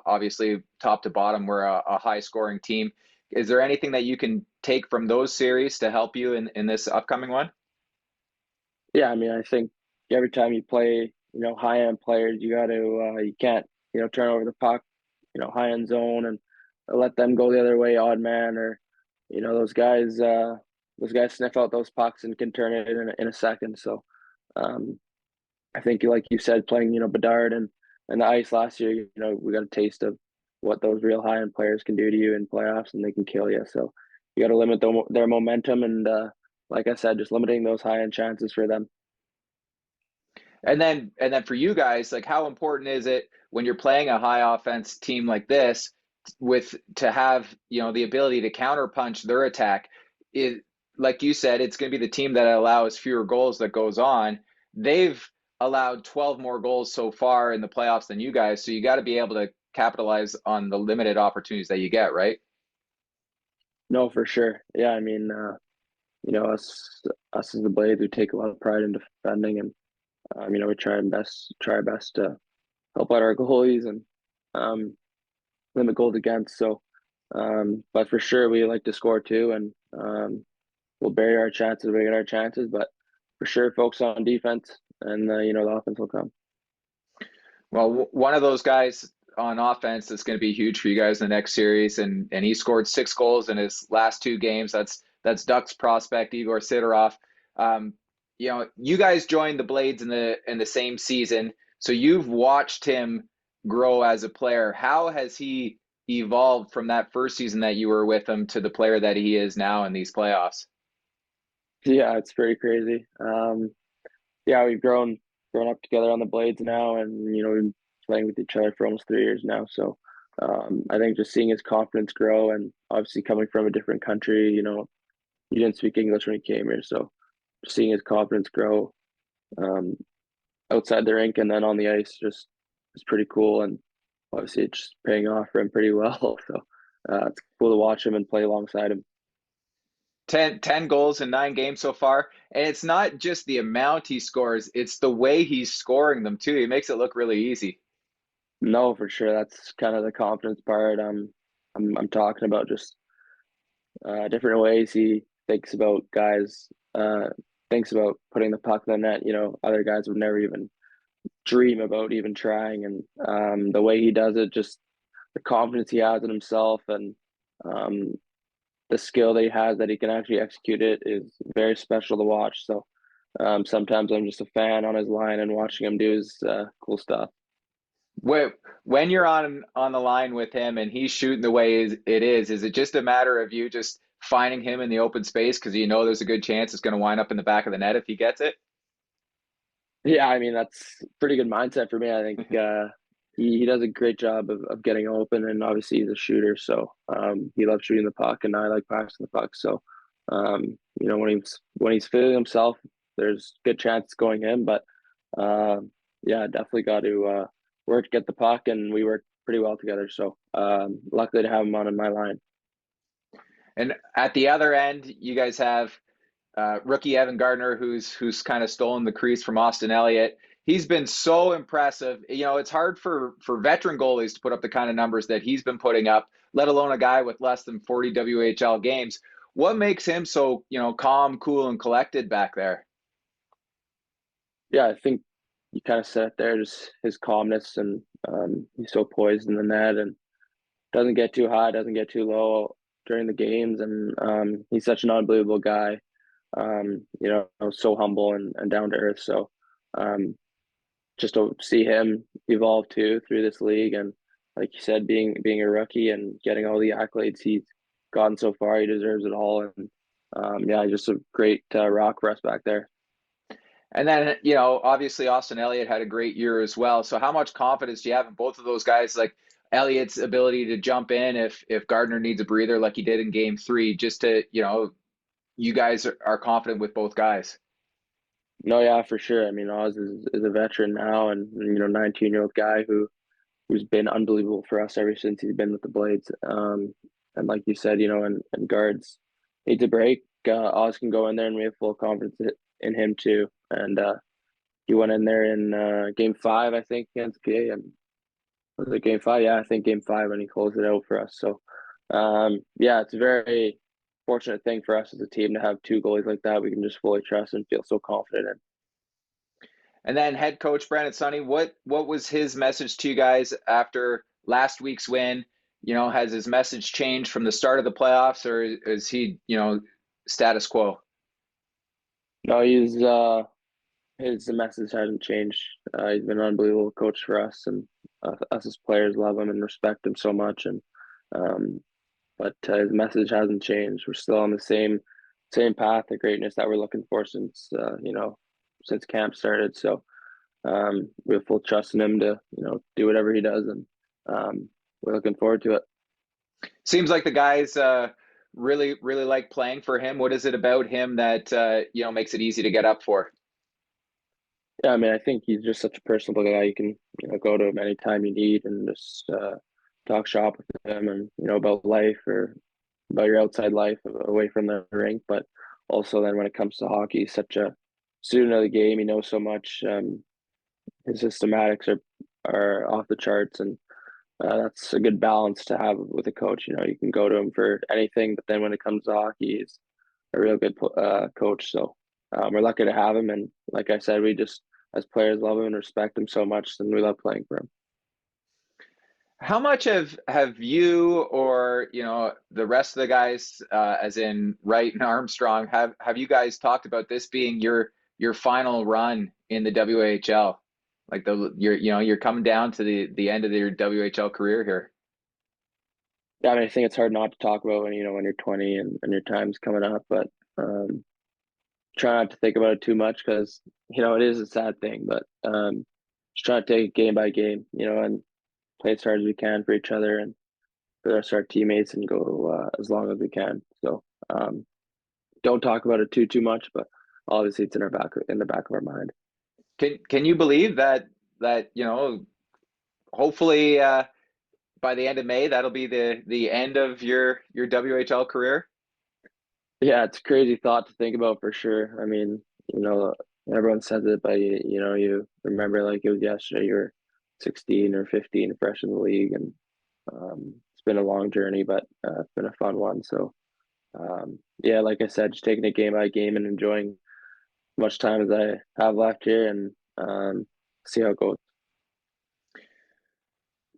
obviously top to bottom were a high scoring team. Is there anything that you can take from those series to help you in this upcoming one? Yeah, I mean, I think every time you play, high end players, you got to you can't turn over the puck, high end zone, and let them go the other way, odd man, or those guys sniff out those pucks and can turn it in a second. So I think, like you said, playing Bedard and the Ice last year, we got a taste of what those real high end players can do to you in playoffs, and they can kill you. So you got to limit their momentum, and like I said, just limiting those high end chances for them. And then for you guys, like, how important is it when you're playing a high offense team like this to have the ability to counterpunch their attack? like you said, it's going to be the team that allows fewer goals that goes on. They've allowed 12 more goals so far in the playoffs than you guys, so you got to be able to capitalize on the limited opportunities that you get, right? No, for sure. Yeah, I mean, us as the Blades, we take a lot of pride in defending, and we try our best to help out our goalies and um, limit goals against. So, but for sure, we like to score too, and we'll bury our chances, we get our chances, but for sure, focus on defense, and the offense will come. Well, one of those guys on offense that's going to be huge for you guys in the next series, and he scored 6 goals in his last 2 games. That's Ducks prospect Igor Sidorov. You guys joined the Blades in the same season, so you've watched him grow as a player. How has he evolved from that first season that you were with him to the player that he is now in these playoffs? Yeah, it's pretty crazy. Yeah, we've grown up together on the Blades now, and we've been playing with each other for almost 3 years now. So I think just seeing his confidence grow, and obviously coming from a different country, he didn't speak English when he came here, so just seeing his confidence grow um, outside the rink and then on the ice just is pretty cool, and obviously it's just paying off for him pretty well. So it's cool to watch him and play alongside him. 10 goals in 9 games so far. And it's not just the amount he scores, it's the way he's scoring them too. He makes it look really easy. No, for sure, that's kind of the confidence part. I'm talking about just different ways he thinks about guys, thinks about putting the puck in the net. Other guys would never even dream about even trying, and the way he does it, just the confidence he has in himself, and um, the skill that he has that he can actually execute it is very special to watch. So sometimes I'm just a fan on his line and watching him do his cool stuff. When you're on the line with him and he's shooting the way it is it just a matter of you just finding him in the open space because there's a good chance it's going to wind up in the back of the net if he gets it? Yeah, I mean, that's a pretty good mindset for me. I think he does a great job of getting open, and obviously he's a shooter, so he loves shooting the puck, and I like passing the puck. So when he's feeling himself, there's good chance going in. But yeah, definitely got to work to get the puck, and we work pretty well together. So luckily to have him on my line. And at the other end, you guys have rookie Evan Gardner, who's kind of stolen the crease from Austin Elliott. He's been so impressive. It's hard for veteran goalies to put up the kind of numbers that he's been putting up, let alone a guy with less than 40 WHL games. What makes him so, calm, cool, and collected back there? Yeah, I think you kind of said it there, just his calmness, and he's so poised in the net and doesn't get too high, doesn't get too low during the games, and he's such an unbelievable guy. So humble and down to earth. So just to see him evolve too through this league, and like you said, being a rookie and getting all the accolades he's gotten so far, he deserves it all. And yeah, just a great rock for us back there. And then, obviously Austin Elliott had a great year as well. So how much confidence do you have in both of those guys? Like Elliott's ability to jump in if Gardner needs a breather like he did in game 3, just to, you guys are confident with both guys? No, yeah, for sure. I mean, Oz is a veteran now, and 19-year-old guy who's been unbelievable for us ever since he's been with the Blades. And like you said, and guards need to break. Oz can go in there, and we have full confidence in him too. And he went in there in game 5, I think, against PA, and was it game 5? Yeah, I think game 5 when he closed it out for us. So yeah, it's a very fortunate thing for us as a team to have 2 goalies like that we can just fully trust and feel so confident in. And then head coach Brandon Sonny, what was his message to you guys after last week's win? Has his message changed from the start of the playoffs, or is he, status quo? No, his message hasn't changed. He's been an unbelievable coach for us, and us as players love him and respect him so much. And but his message hasn't changed. We're still on the same path of greatness that we're looking for since since camp started. So we have full trust in him to do whatever he does, and we're looking forward to it. Seems like the guys really like playing for him? What is it about him that makes it easy to get up for? Yeah, I mean, I think he's just such a personable guy. You can, go to him anytime you need and just talk shop with him and, about life or about your outside life away from the rink. But also then when it comes to hockey, he's such a student of the game. He knows so much. His systematics are off the charts, and that's a good balance to have with a coach. You can go to him for anything, but then when it comes to hockey, he's a real good coach. So we're lucky to have him. And like I said, we just, as players, love him and respect him so much, and we love playing for him. How much have you or the rest of the guys, as in Wright and Armstrong, have you guys talked about this being your final run in the WHL? Like you're coming down to the end of your WHL career here. Yeah, I mean, I think it's hard not to talk about when you're 20 and your time's coming up, but try not to think about it too much because it is a sad thing. But just try to take it game by game, and play as hard as we can for each other and for the rest of our teammates, and go as long as we can. So don't talk about it too much, but obviously it's in the back of our mind. Can you believe that hopefully by the end of May that'll be the end of your WHL career? Yeah, it's a crazy thought to think about for sure. I mean, everyone says it, but you remember like it was yesterday. You were 16 or 15, fresh in the league, and it's been a long journey, but it's been a fun one. So, yeah, like I said, just taking it game by game and enjoying as much time as I have left here, and see how it goes.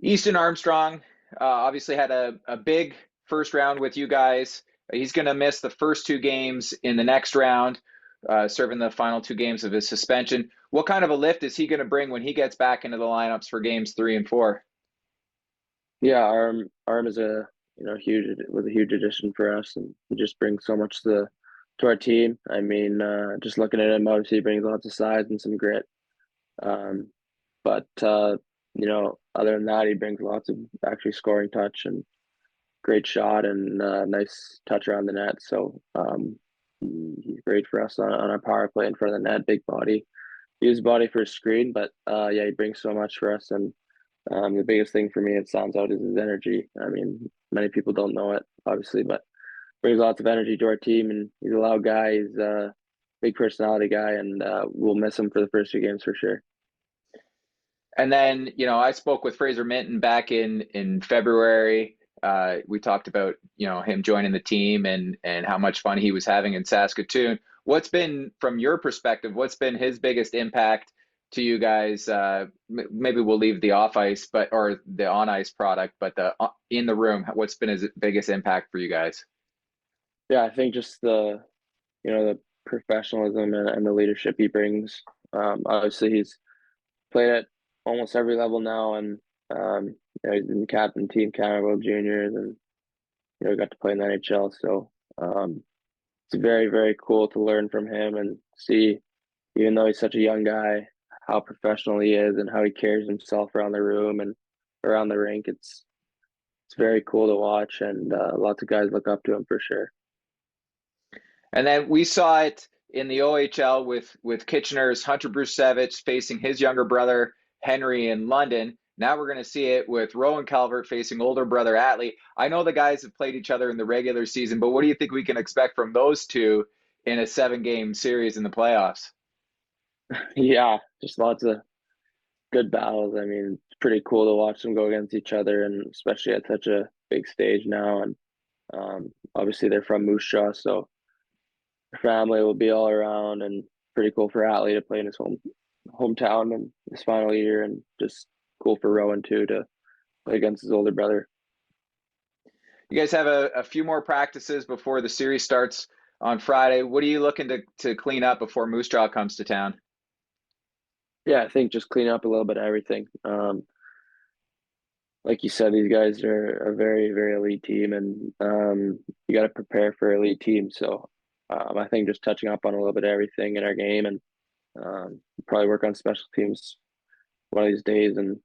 Easton Armstrong obviously had a big first round with you guys. He's going to miss the first two games in the next round, serving the final two games of his suspension. What kind of a lift is he going to bring when he gets back into the lineups for games 3 and 4? Yeah, Arm is a huge addition for us, and he just brings so much to our team. I mean, just looking at him, obviously he brings lots of size and some grit. But other than that, he brings lots of actually scoring touch and great shot and nice touch around the net. So he's great for us on our power play in front of the net. Big body, use his body for a screen, but yeah, he brings so much for us. And the biggest thing for me, it sounds out, is his energy. I mean, many people don't know it, obviously, but brings lots of energy to our team, and he's a loud guy. He's a big personality guy, and we'll miss him for the first 2 games for sure. And then, I spoke with Fraser Minton back in February. We talked about, him joining the team and how much fun he was having in Saskatoon. What's been, from your perspective, what's been his biggest impact to you guys? Maybe we'll leave the off ice, or the on ice product, but in the room, what's been his biggest impact for you guys? Yeah, I think just the professionalism and the leadership he brings. Obviously, he's played at almost every level now, and he's been captain Team Canada World Juniors, and got to play in the NHL. So it's very, very cool to learn from him and see, even though he's such a young guy, how professional he is and how he carries himself around the room and around the rink. It's very cool to watch, and lots of guys look up to him for sure. And then we saw it in the OHL with Kitchener's Hunter Brusevich facing his younger brother Henry in London. Now we're going to see it with Rowan Calvert facing older brother Atlee. I know the guys have played each other in the regular season, but what do you think we can expect from those two in a 7-game series in the playoffs? Yeah, just lots of good battles. I mean, it's pretty cool to watch them go against each other, and especially at such a big stage now. And obviously they're from Moose Jaw, so family will be all around, and pretty cool for Atlee to play in his hometown in his final year, and just cool for Rowan too to play against his older brother. You guys have a few more practices before the series starts on Friday. What are you looking to clean up before Moose Jaw comes to town? Yeah, I think just clean up a little bit of everything. Like you said, these guys are a very, very elite team, and you got to prepare for elite teams. So I think just touching up on a little bit of everything in our game, and probably work on special teams one of these days, and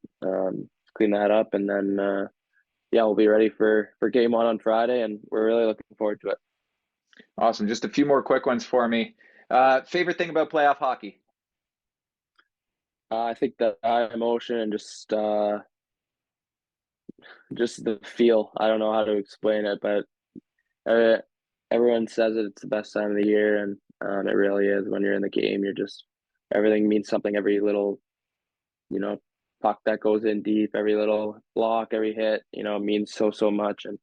clean that up. And then yeah, we'll be ready for game on Friday, and we're really looking forward to it. Awesome. Just a few more quick ones for me. Favorite thing about playoff hockey? I think the high emotion and just the feel. I don't know how to explain it, but everyone says it's the best time of the year, and it really is. When you're in the game, everything means something. Every little, puck that goes in deep, every little block, every hit, means so much, and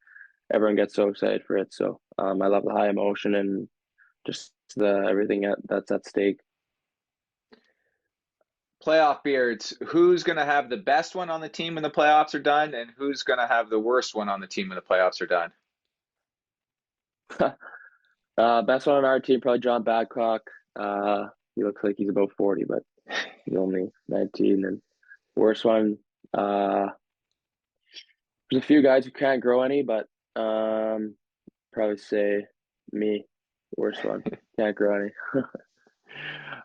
everyone gets so excited for it. So I love the high emotion and just everything that's at stake. Playoff beards. Who's going to have the best one on the team when the playoffs are done, and who's going to have the worst one on the team when the playoffs are done? Best one on our team, probably John Babcock. He looks like he's about 40, but he's only 19. And worst one, there's a few guys who can't grow any, but probably say me. Worst one, can't grow any.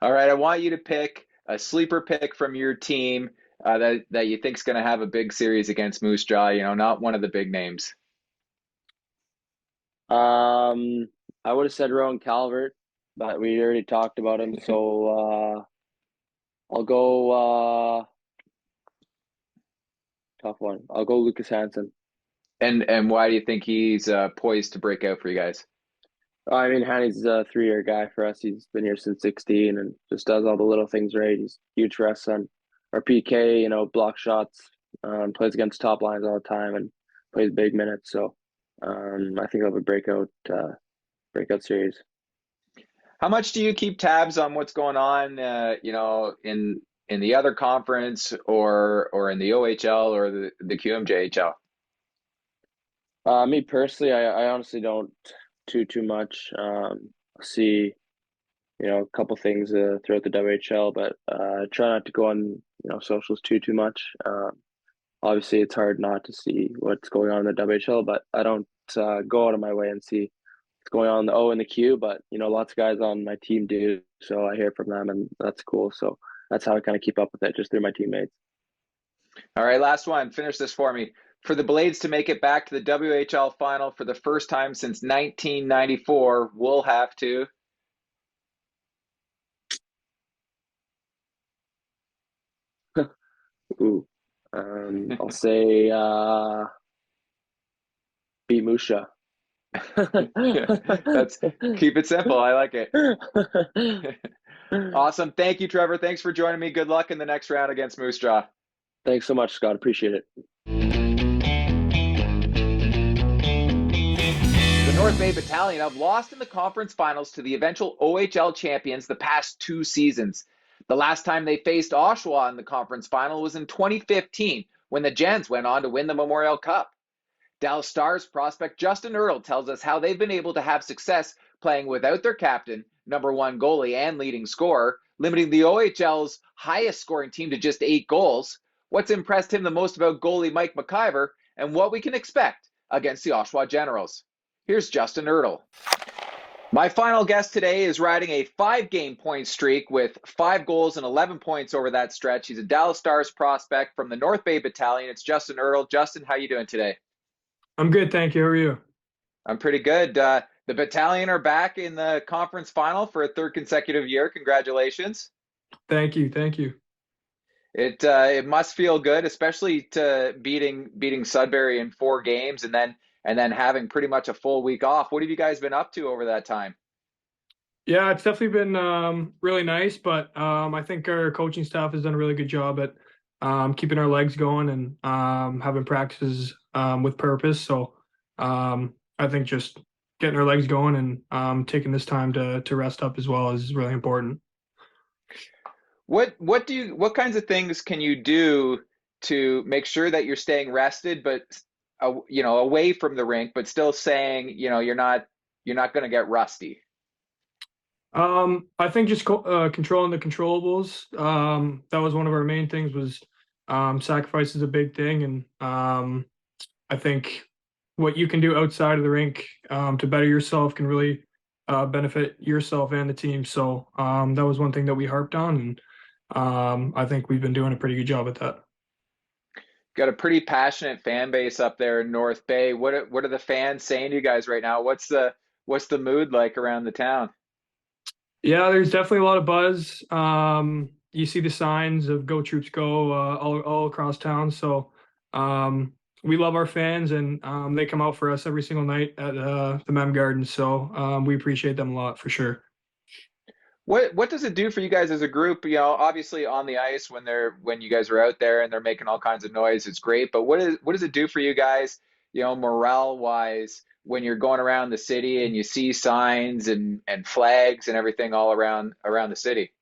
All right, I want you to pick a sleeper pick from your team that you think is going to have a big series against Moose Jaw. Not one of the big names. I would have said Rowan Calvert, but we already talked about him, so I'll go tough one. I'll go Lucas Hansen. And why do you think he's poised to break out for you guys? I mean, Hanny's a 3-year guy for us. He's been here since 16 and just does all the little things right. He's huge for us on our PK, block shots, plays against top lines all the time and plays big minutes. So I think he'll have a breakout series. How much do you keep tabs on what's going on, in the other conference or in the OHL or the QMJHL? Me personally, I honestly don't too much. See, a couple things throughout the WHL, but try not to go on socials too much. Obviously, it's hard not to see what's going on in the WHL, but I don't go out of my way and see what's going on in the O and the Q. But lots of guys on my team do, so I hear from them, and that's cool. So that's how I kind of keep up with it, just through my teammates. All right, last one. Finish this for me. For the Blades to make it back to the WHL final for the first time since 1994, we'll have to. Ooh, I'll say beat Musha. That's keep it simple. I like it. Awesome. Thank you, Trevor. Thanks for joining me. Good luck in the next round against Moose Jaw. Thanks so much, Scott. Appreciate it. The North Bay Battalion have lost in the conference finals to the eventual OHL champions the past 2 seasons. The last time they faced Oshawa in the conference final was in 2015 when the Gens went on to win the Memorial Cup. Dallas Stars prospect Justin Ertel tells us how they've been able to have success playing without their captain, #1 goalie and leading scorer, limiting the OHL's highest scoring team to just 8 goals, what's impressed him the most about goalie Mike McIver, and what we can expect against the Oshawa Generals. Here's Justin Ertel. My final guest today is riding a 5-game point streak with 5 goals and 11 points over that stretch. He's a Dallas Stars prospect from the North Bay Battalion. It's Justin Ertel. Justin, how you doing today? I'm good, thank you. How are you? I'm pretty good. The Battalion are back in the conference final for a 3rd consecutive year. Congratulations. Thank you. It must feel good, especially to beating Sudbury in 4 games and then having pretty much a full week off. What have you guys been up to over that time? Yeah, it's definitely been really nice, but I think our coaching staff has done a really good job at keeping our legs going and having practices with purpose. So I think just getting our legs going and taking this time to rest up as well is really important. What kinds of things can you do to make sure that you're staying rested, but away from the rink, but still saying you're not going to get rusty? I think just controlling the controllables. That was one of our main things. Was sacrifice is a big thing, and I think what you can do outside of the rink to better yourself can really benefit yourself and the team. So that was one thing that we harped on, and I think we've been doing a pretty good job at that. got a pretty passionate fan base up there in North Bay. What are the fans saying to you guys right now? What's the mood like around the town? Yeah, there's definitely a lot of buzz. You see the signs of "Go Troops Go" all across town. So we love our fans, and they come out for us every single night at the Mem Garden. So we appreciate them a lot for sure. What does it do for you guys as a group? You know, obviously on the ice when you guys are out there and they're making all kinds of noise, it's great. But what does it do for you guys, you know, morale wise, when you're going around the city and you see signs and flags and everything all around the city?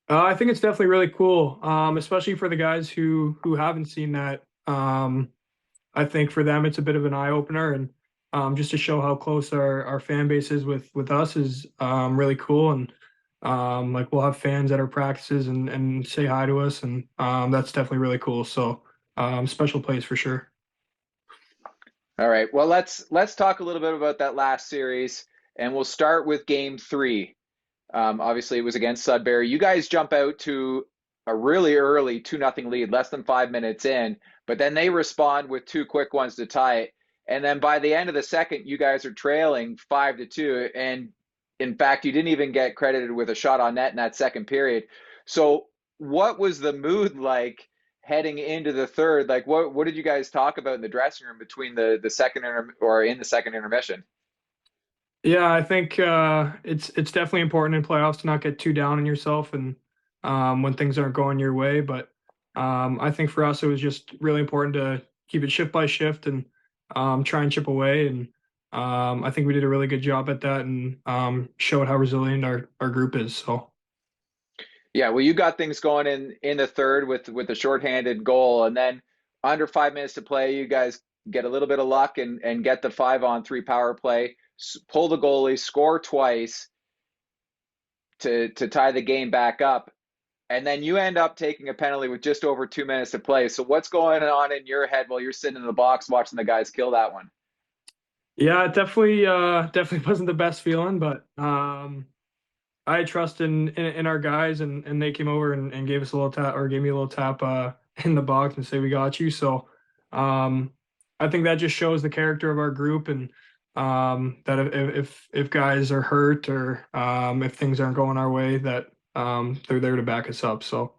I think it's definitely really cool, especially for the guys who haven't seen that. I think for them it's a bit of an eye opener, and just to show how close our fan base is with us is really cool. And like we'll have fans at our practices and say hi to us, and that's definitely really cool. So special place for sure. All right. Well, let's talk a little bit about that last series, and we'll start with game 3. Obviously, it was against Sudbury. You guys jump out to a really early 2-0 lead, less than 5 minutes in, but then they respond with 2 quick ones to tie it. And then by the end of the second, you guys are trailing 5-2. And in fact, you didn't even get credited with a shot on net in that second period. So what was the mood like heading into the third? Like what did you guys talk about in the dressing room between the second or in the second intermission? Yeah, I think it's definitely important in playoffs to not get too down on yourself and when things aren't going your way. But I think for us, it was just really important to keep it shift by shift and try and chip away. And I think we did a really good job at that and showed how resilient our group is. So. Yeah, well, you got things going in the third with the shorthanded goal, and then under 5 minutes to play, you guys get a little bit of luck and get the 5-on-3 power play, pull the goalie, score twice to tie the game back up, and then you end up taking a penalty with just over 2 minutes to play. So what's going on in your head while you're sitting in the box watching the guys kill that one? Yeah, it definitely wasn't the best feeling, but I trust in our guys, and they came over and gave us a little tap, or gave me a little tap in the box and say we got you. So I think that just shows the character of our group, and that if guys are hurt or if things aren't going our way, that they're there to back us up. So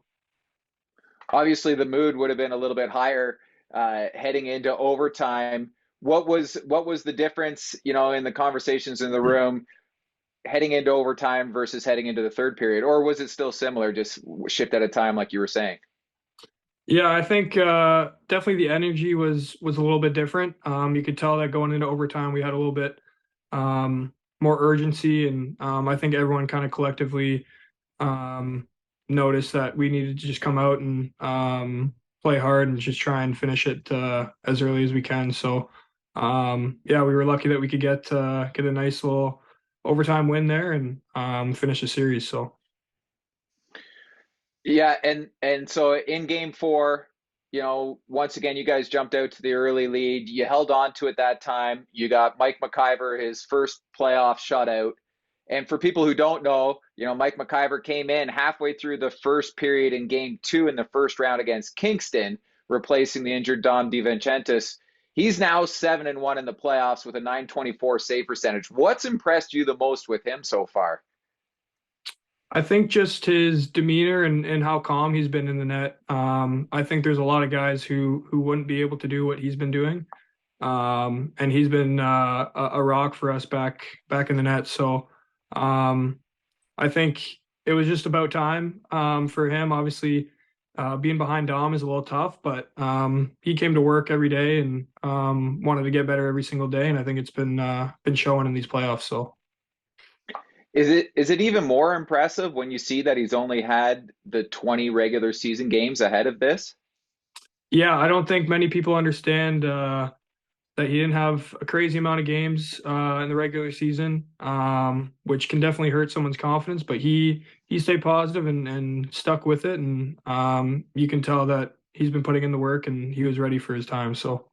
obviously the mood would have been a little bit higher heading into overtime. What was the difference, you know, in the conversations in the room heading into overtime versus heading into the third period? Or was it still similar, just shift at a time like you were saying? Yeah, I think definitely the energy was a little bit different. You could tell that going into overtime, we had a little bit more urgency, and I think everyone kind of collectively noticed that we needed to just come out and play hard and just try and finish it as early as we can. So yeah, we were lucky that we could get a nice little overtime win there and finish the series. So. Yeah, and so in game 4, you know, once again, you guys jumped out to the early lead. You held on to it that time. You got Mike McIver, his first playoff shutout. And for people who don't know, you know, Mike McIver came in halfway through the first period in game 2 in the first round against Kingston, replacing the injured Dom DiVincentis. He's now 7-1 in the playoffs with a .924 save percentage. What's impressed you the most with him so far? I think just his demeanor and how calm he's been in the net. I think there's a lot of guys who wouldn't be able to do what he's been doing. And he's been a rock for us back in the net. So I think it was just about time for him. Obviously, being behind Dom is a little tough, but he came to work every day and wanted to get better every single day. And I think it's been showing in these playoffs. So. Is it even more impressive when you see that he's only had the 20 regular season games ahead of this? Yeah, I don't think many people understand that he didn't have a crazy amount of games in the regular season, which can definitely hurt someone's confidence. But he stayed positive and stuck with it, and you can tell that he's been putting in the work and he was ready for his time. So,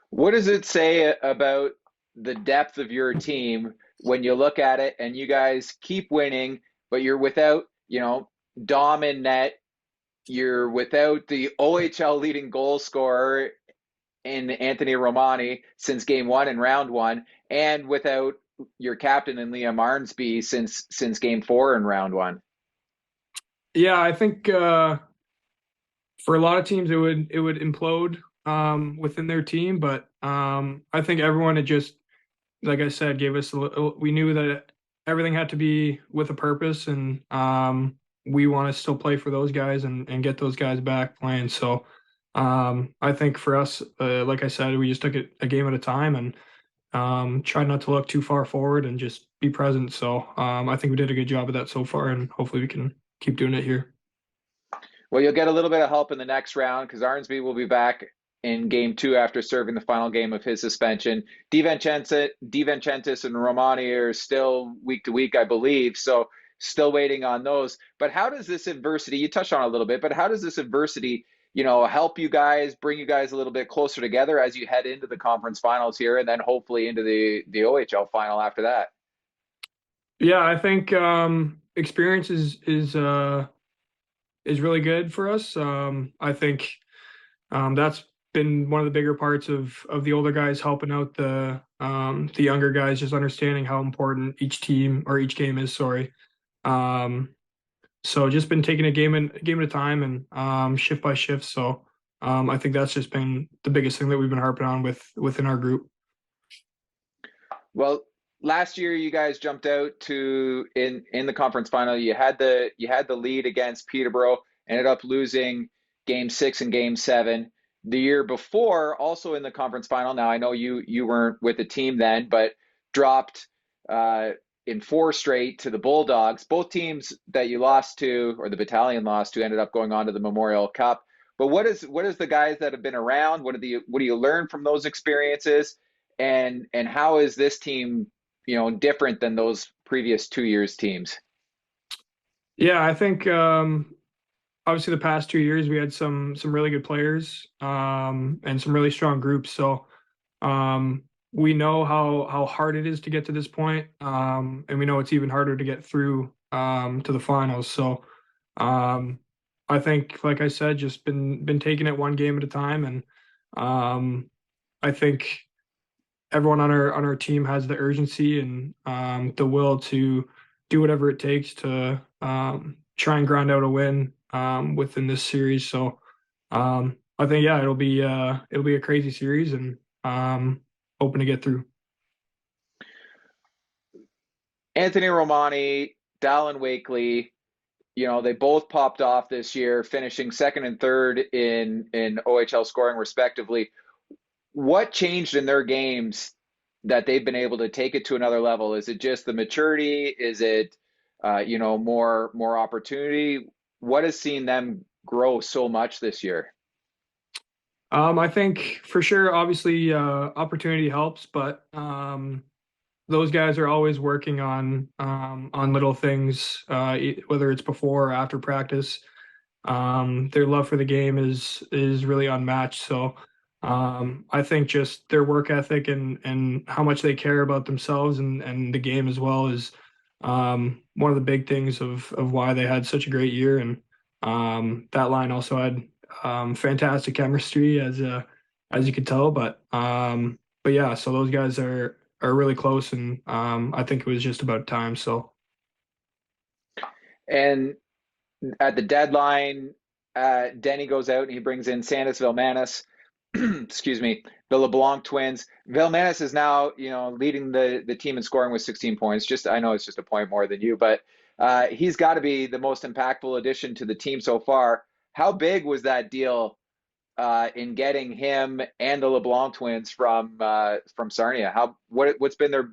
what does it say about the depth of your team when you look at it and you guys keep winning, but you're without, you know, Dom in net, you're without the OHL leading goal scorer in Anthony Romani since game 1 in round 1, and without your captain in Liam Arnsby since game 4 in round 1. Yeah, I think for a lot of teams it would implode within their team, but I think everyone had just, like I said, gave us we knew that everything had to be with a purpose, and we want to still play for those guys and get those guys back playing. So I think for us, like I said, we just took it a game at a time and tried not to look too far forward and just be present. So I think we did a good job of that so far, and hopefully we can keep doing it here. Well, you'll get a little bit of help in the next round because Arnsby will be back in game 2 after serving the final game of his suspension. DiVincentis and Romani are still week to week, I believe, so still waiting on those. But how does this adversity, you touched on it a little bit, but how does this adversity, help you guys, bring you guys a little bit closer together as you head into the conference finals here and then hopefully into the OHL final after that? Yeah, I think experience is really good for us. I think that's been one of the bigger parts of the older guys helping out the younger guys, just understanding how important each team or each game is. Sorry. So just been taking a game at a time and shift by shift. So I think that's just been the biggest thing that we've been harping on within our group. Well, last year you guys jumped out to in the conference final. You had the lead against Peterborough, ended up losing game 6 and game 7. The year before, also in the conference final. Now I know you weren't with the team then, but dropped in 4 straight to the Bulldogs. Both teams that you lost to, or the battalion lost to, ended up going on to the Memorial Cup. But what is the guys that have been around? What do you learn from those experiences? And how is this team, different than those previous 2 years teams? Yeah, I think obviously the past 2 years we had some really good players and some really strong groups. So we know how hard it is to get to this point, and we know it's even harder to get through to the finals. So I think, like I said, just been taking it one game at a time, and I think everyone on our team has the urgency and the will to do whatever it takes to try and grind out a win within this series. So I think it'll be a crazy series, and hoping to get through. Anthony Romani, Dallin Wakely, they both popped off this year, finishing 2nd and 3rd in OHL scoring respectively. What changed in their games that they've been able to take it to another level? Is it just the maturity? Is it, more opportunity? What has seen them grow so much this year? I think for sure, obviously, opportunity helps, but those guys are always working on little things, whether it's before or after practice. Their love for the game is really unmatched. So I think just their work ethic and how much they care about themselves and the game as well is one of the big things of why they had such a great year. And that line also had fantastic chemistry, as you could tell. But yeah, so those guys are really close, and I think it was just about time. So, and at the deadline, Denny goes out and he brings in Sandis Vilmanis. Excuse me, the LeBlanc twins. Vilmanis is now, leading the team in scoring with 16 points. I know it's just a point more than you, but he's got to be the most impactful addition to the team so far. How big was that deal in getting him and the LeBlanc twins from Sarnia? What's been their,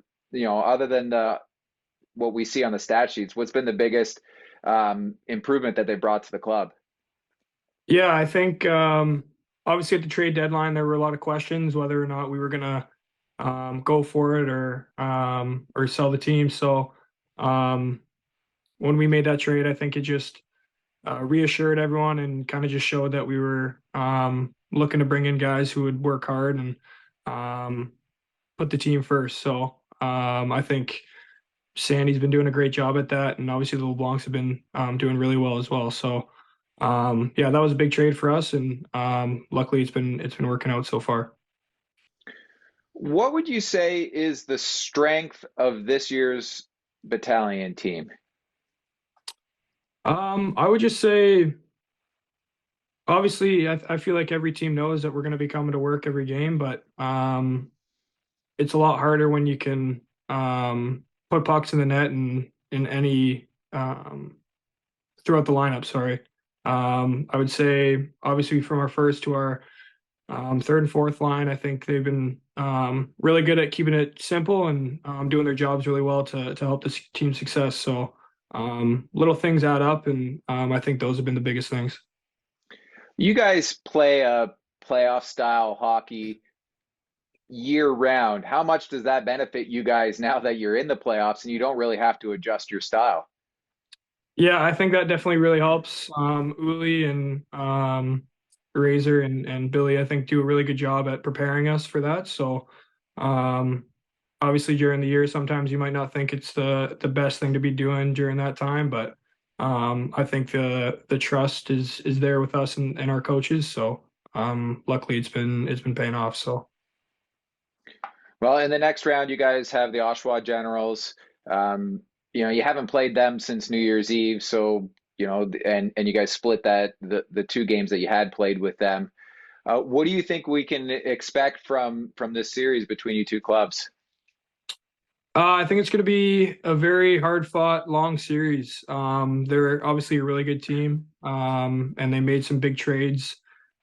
other than what we see on the stat sheets, what's been the biggest improvement that they brought to the club? Yeah, I think obviously at the trade deadline there were a lot of questions whether or not we were gonna go for it or sell the team. So when we made that trade, I think it just reassured everyone and kind of just showed that we were looking to bring in guys who would work hard and put the team first. So I think Sandy's been doing a great job at that, and obviously the LeBlancs have been doing really well as well. So yeah, that was a big trade for us, and luckily it's been working out so far. What would you say is the strength of this year's battalion team? I would just say, obviously, I feel like every team knows that we're going to be coming to work every game, but it's a lot harder when you can put pucks in the net and in any throughout the lineup. Sorry, I would say obviously from our first to our third and fourth line, I think they've been really good at keeping it simple and doing their jobs really well to help this team's success. So little things add up, and I think those have been the biggest things. You guys play a playoff style hockey year round. How much does that benefit you guys now that you're in the playoffs and you don't really have to adjust your style? Yeah, I think that definitely really helps. Uli and Razor and Billy, I think, do a really good job at preparing us for that. So obviously during the year, sometimes you might not think it's the best thing to be doing during that time, but I think the trust is there with us and our coaches. So luckily it's been paying off. So Well, in the next round, you guys have the Oshawa Generals. You haven't played them since New Year's Eve, so and you guys split the two games that you had played with them. What do you think we can expect from this series between you two clubs? I think it's going to be a very hard-fought, long series. They're obviously a really good team, and they made some big trades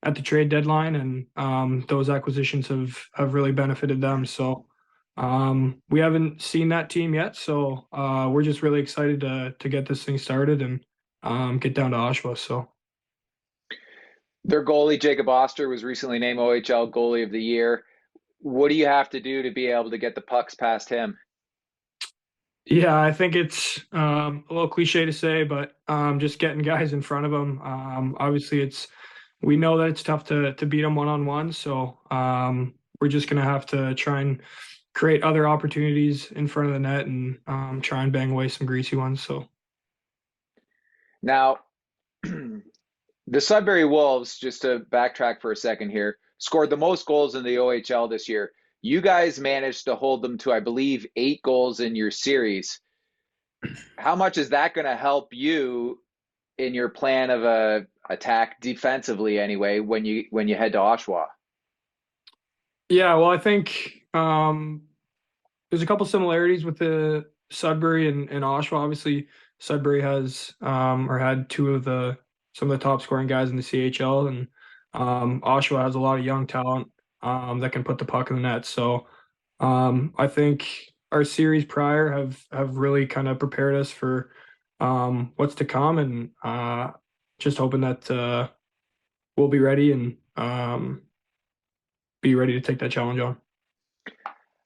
at the trade deadline, and those acquisitions have really benefited them. So we haven't seen that team yet, so we're just really excited to get this thing started and get down to Oshawa. So Their goalie, Jacob Oster, was recently named OHL Goalie of the Year. What do you have to do to be able to get the pucks past him? yeah, I think it's a little cliche to say, but just getting guys in front of them. Obviously, we know that it's tough to beat them one-on-one, so we're just gonna have to try and create other opportunities in front of the net and try and bang away some greasy ones. So Now, the Sudbury Wolves, just to backtrack for a second here, scored the most goals in the OHL this year. You guys managed to hold them to, I believe, 8 goals in your series. How much is that going to help you in your plan of attack defensively anyway when you head to Oshawa? yeah, well, I think there's a couple similarities with the Sudbury and Oshawa. Obviously, Sudbury has or had some of the top scoring guys in the CHL, and Oshawa has a lot of young talent that can put the puck in the net. So I think our series prior have really kind of prepared us for what's to come, and just hoping that we'll be ready and be ready to take that challenge on.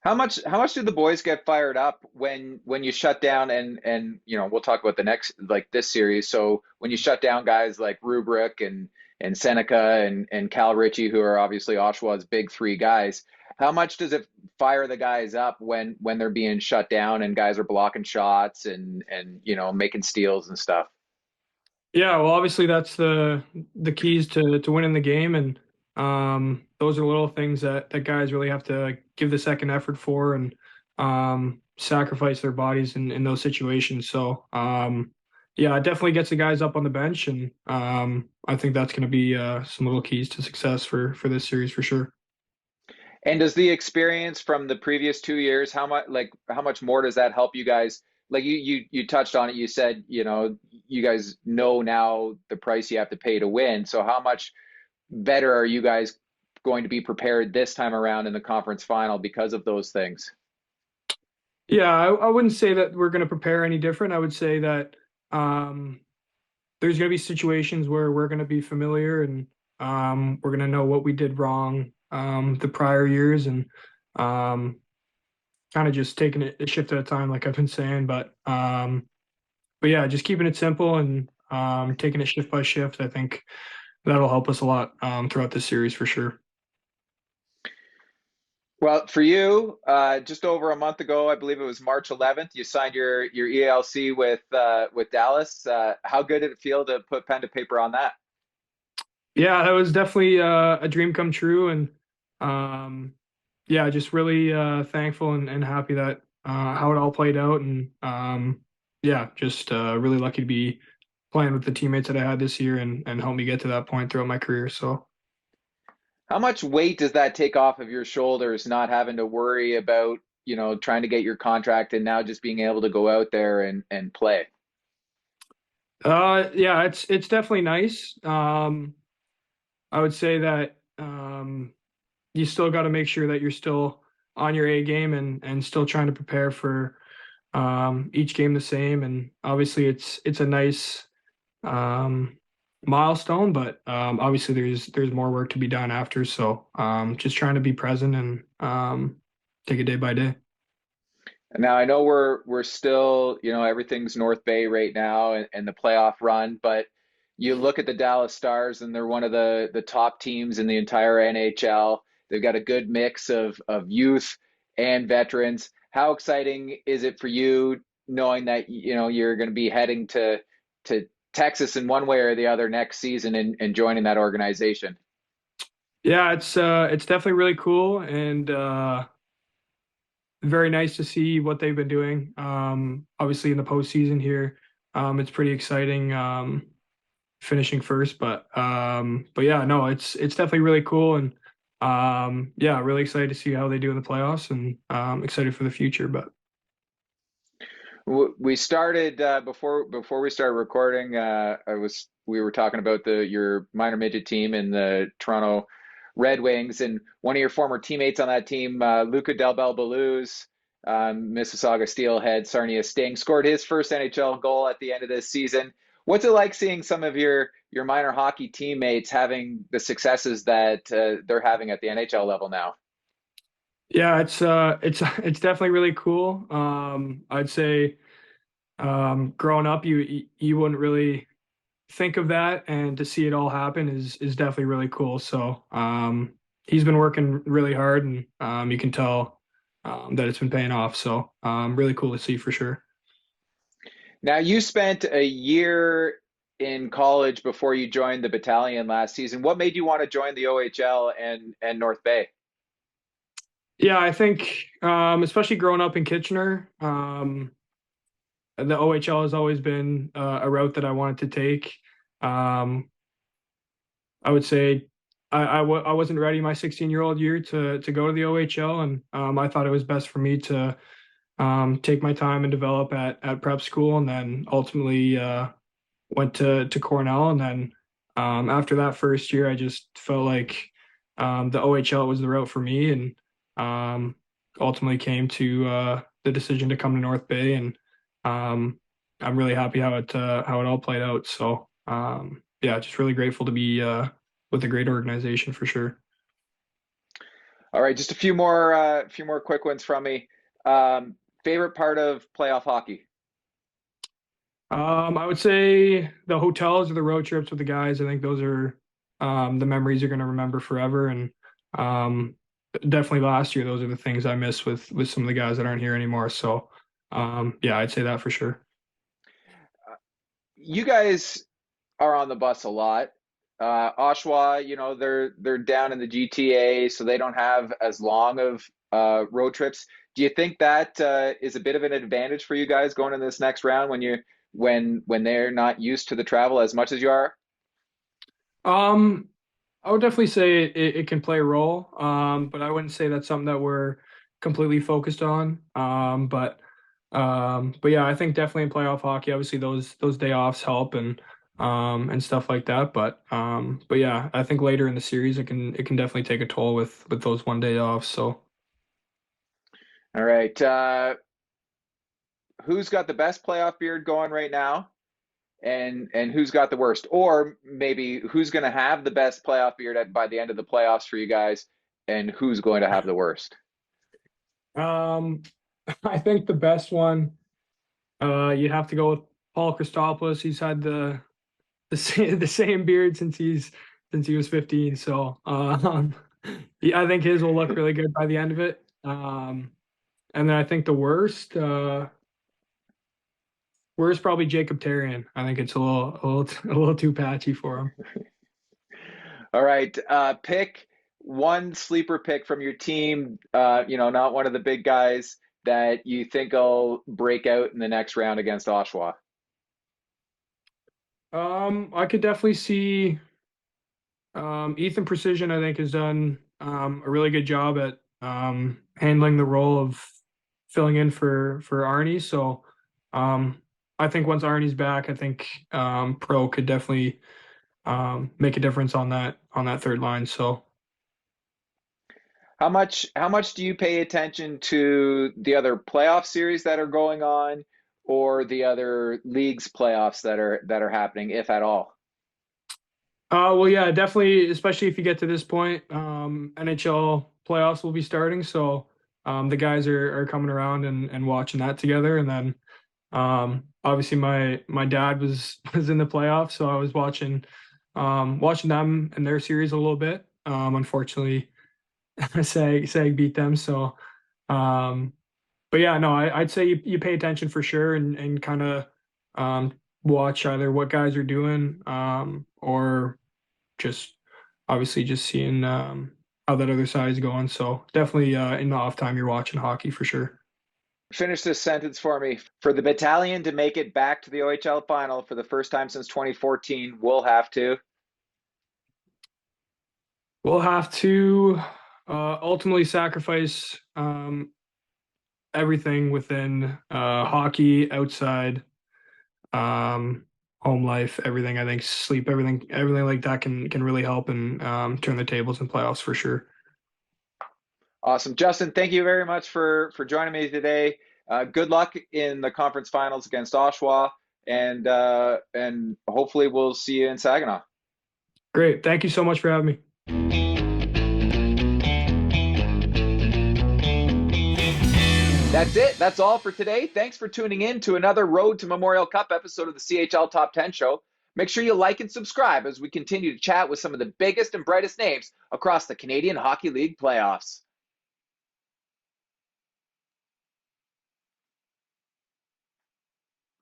How much do the boys get fired up when you shut down and we'll talk about the next, like this series. So when you shut down guys like Rubrick and Seneca and Cal Ritchie, who are obviously Oshawa's big 3 guys, how much does it fire the guys up when they're being shut down and guys are blocking shots and making steals and stuff? Yeah, well, obviously that's the keys to winning the game, and those are little things that guys really have to give the second effort for and sacrifice their bodies in those situations. So yeah, it definitely gets the guys up on the bench, and I think that's going to be some little keys to success for this series for sure. And does the experience from the previous 2 years, how much more does that help you guys? Like you touched on it, you said, you guys know now the price you have to pay to win. So how much better are you guys going to be prepared this time around in the conference final because of those things? Yeah, I wouldn't say that we're going to prepare any different. I would say that there's going to be situations where we're going to be familiar and we're going to know what we did wrong the prior years, and kind of just taking it a shift at a time, like I've been saying. But yeah, just keeping it simple and taking it shift by shift. I think that'll help us a lot throughout this series for sure. Well, for you, just over a month ago, I believe it was March 11th, you signed your ELC with Dallas. How good did it feel to put pen to paper on that? Yeah, that was definitely a dream come true, and yeah, just really thankful and happy that how it all played out, and yeah, just really lucky to be playing with the teammates that I had this year and help me get to that point throughout my career. So How much weight does that take off of your shoulders, not having to worry about, trying to get your contract and now just being able to go out there and play? yeah, it's definitely nice. I would say that you still got to make sure that you're still on your A game and still trying to prepare for each game the same. And obviously, it's a nice um, milestone, but obviously there's more work to be done after. So just trying to be present and take it day by day. Now I know we're still, everything's North Bay right now and the playoff run, but you look at the Dallas Stars and they're one of the top teams in the entire NHL. They've got a good mix of youth and veterans. How exciting is it for you knowing that you're going to be heading to Texas in one way or the other next season and joining that organization? Yeah, it's definitely really cool and very nice to see what they've been doing. Obviously in the postseason here, it's pretty exciting. Finishing first, but yeah, no, it's definitely really cool, and yeah, really excited to see how they do in the playoffs, and excited for the future. But We started before we started recording. We were talking about your minor midget team in the Toronto Red Wings, and one of your former teammates on that team, Luca Del Belbaluz, Mississauga Steelhead, Sarnia Sting, scored his first NHL goal at the end of this season. What's it like seeing some of your minor hockey teammates having the successes that they're having at the NHL level now? yeah, it's definitely really cool. I'd say growing up, you wouldn't really think of that, and to see it all happen is definitely really cool. So he's been working really hard, and you can tell that it's been paying off. So really cool to see for sure. Now, you spent a year in college before you joined the battalion last season. What made you want to join the OHL and North Bay? Yeah, I think especially growing up in Kitchener, the OHL has always been a route that I wanted to take. Um, I would say I wasn't ready my 16-year-old year to go to the OHL, and I thought it was best for me to take my time and develop at prep school, and then ultimately went to Cornell, and then after that first year, I just felt like the OHL was the route for me, and ultimately came to the decision to come to North Bay, and I'm really happy how it all played out. So yeah, just really grateful to be with a great organization for sure. All right, just a few more quick ones from me. Favorite part of playoff hockey? I would say the hotels or the road trips with the guys. I think those are the memories you're going to remember forever. And definitely last year, those are the things I miss with some of the guys that aren't here anymore. So yeah, I'd say that for sure. You guys are on the bus a lot. Oshawa, they're down in the GTA, so they don't have as long of road trips. Do you think that is a bit of an advantage for you guys going in this next round when they're not used to the travel as much as you are? I would definitely say it can play a role, but I wouldn't say that's something that we're completely focused on. But yeah, I think definitely in playoff hockey, obviously those day offs help and stuff like that. But yeah, I think later in the series it can definitely take a toll with those 1 day offs. So All right. Who's got the best playoff beard going right now? And who's got the worst? Or maybe who's going to have the best playoff beard by the end of the playoffs for you guys, and who's going to have the worst? um, I think the best one you'd have to go with Paul Christopoulos. He's had the same beard since he was 15. So yeah, I think his will look really good by the end of it. And then I think the worst probably Jacob Tarian. I think it's a little too patchy for him. All right, pick one sleeper pick from your team, not one of the big guys that you think will break out in the next round against Oshawa. I could definitely see Ethan Precision, I think, has done a really good job at handling the role of filling in for Arnie. So I think once Arnie's back, I think Pro could definitely make a difference on that third line. So How much do you pay attention to the other playoff series that are going on, or the other leagues playoffs that are happening, if at all? well, yeah, definitely, especially if you get to this point, NHL playoffs will be starting. So the guys are coming around and watching that together. And then obviously my dad was in the playoffs, so I was watching them and their series a little bit. Unfortunately, Sag beat them. So but yeah, no, I'd say you pay attention for sure and kind of watch either what guys are doing or just obviously just seeing how that other side is going. So definitely in the off time you're watching hockey for sure. Finish this sentence for me. For the battalion to make it back to the OHL final for the first time since 2014, we'll have to Ultimately sacrifice everything within hockey, outside, home life, everything. I think sleep, everything like that can really help and turn the tables in playoffs for sure. Awesome. Justin, thank you very much for joining me today. Good luck in the conference finals against Oshawa, and hopefully we'll see you in Saginaw. Great. Thank you so much for having me. That's it. That's all for today. Thanks for tuning in to another Road to Memorial Cup episode of the CHL Top 10 Show. Make sure you like and subscribe as we continue to chat with some of the biggest and brightest names across the Canadian Hockey League playoffs.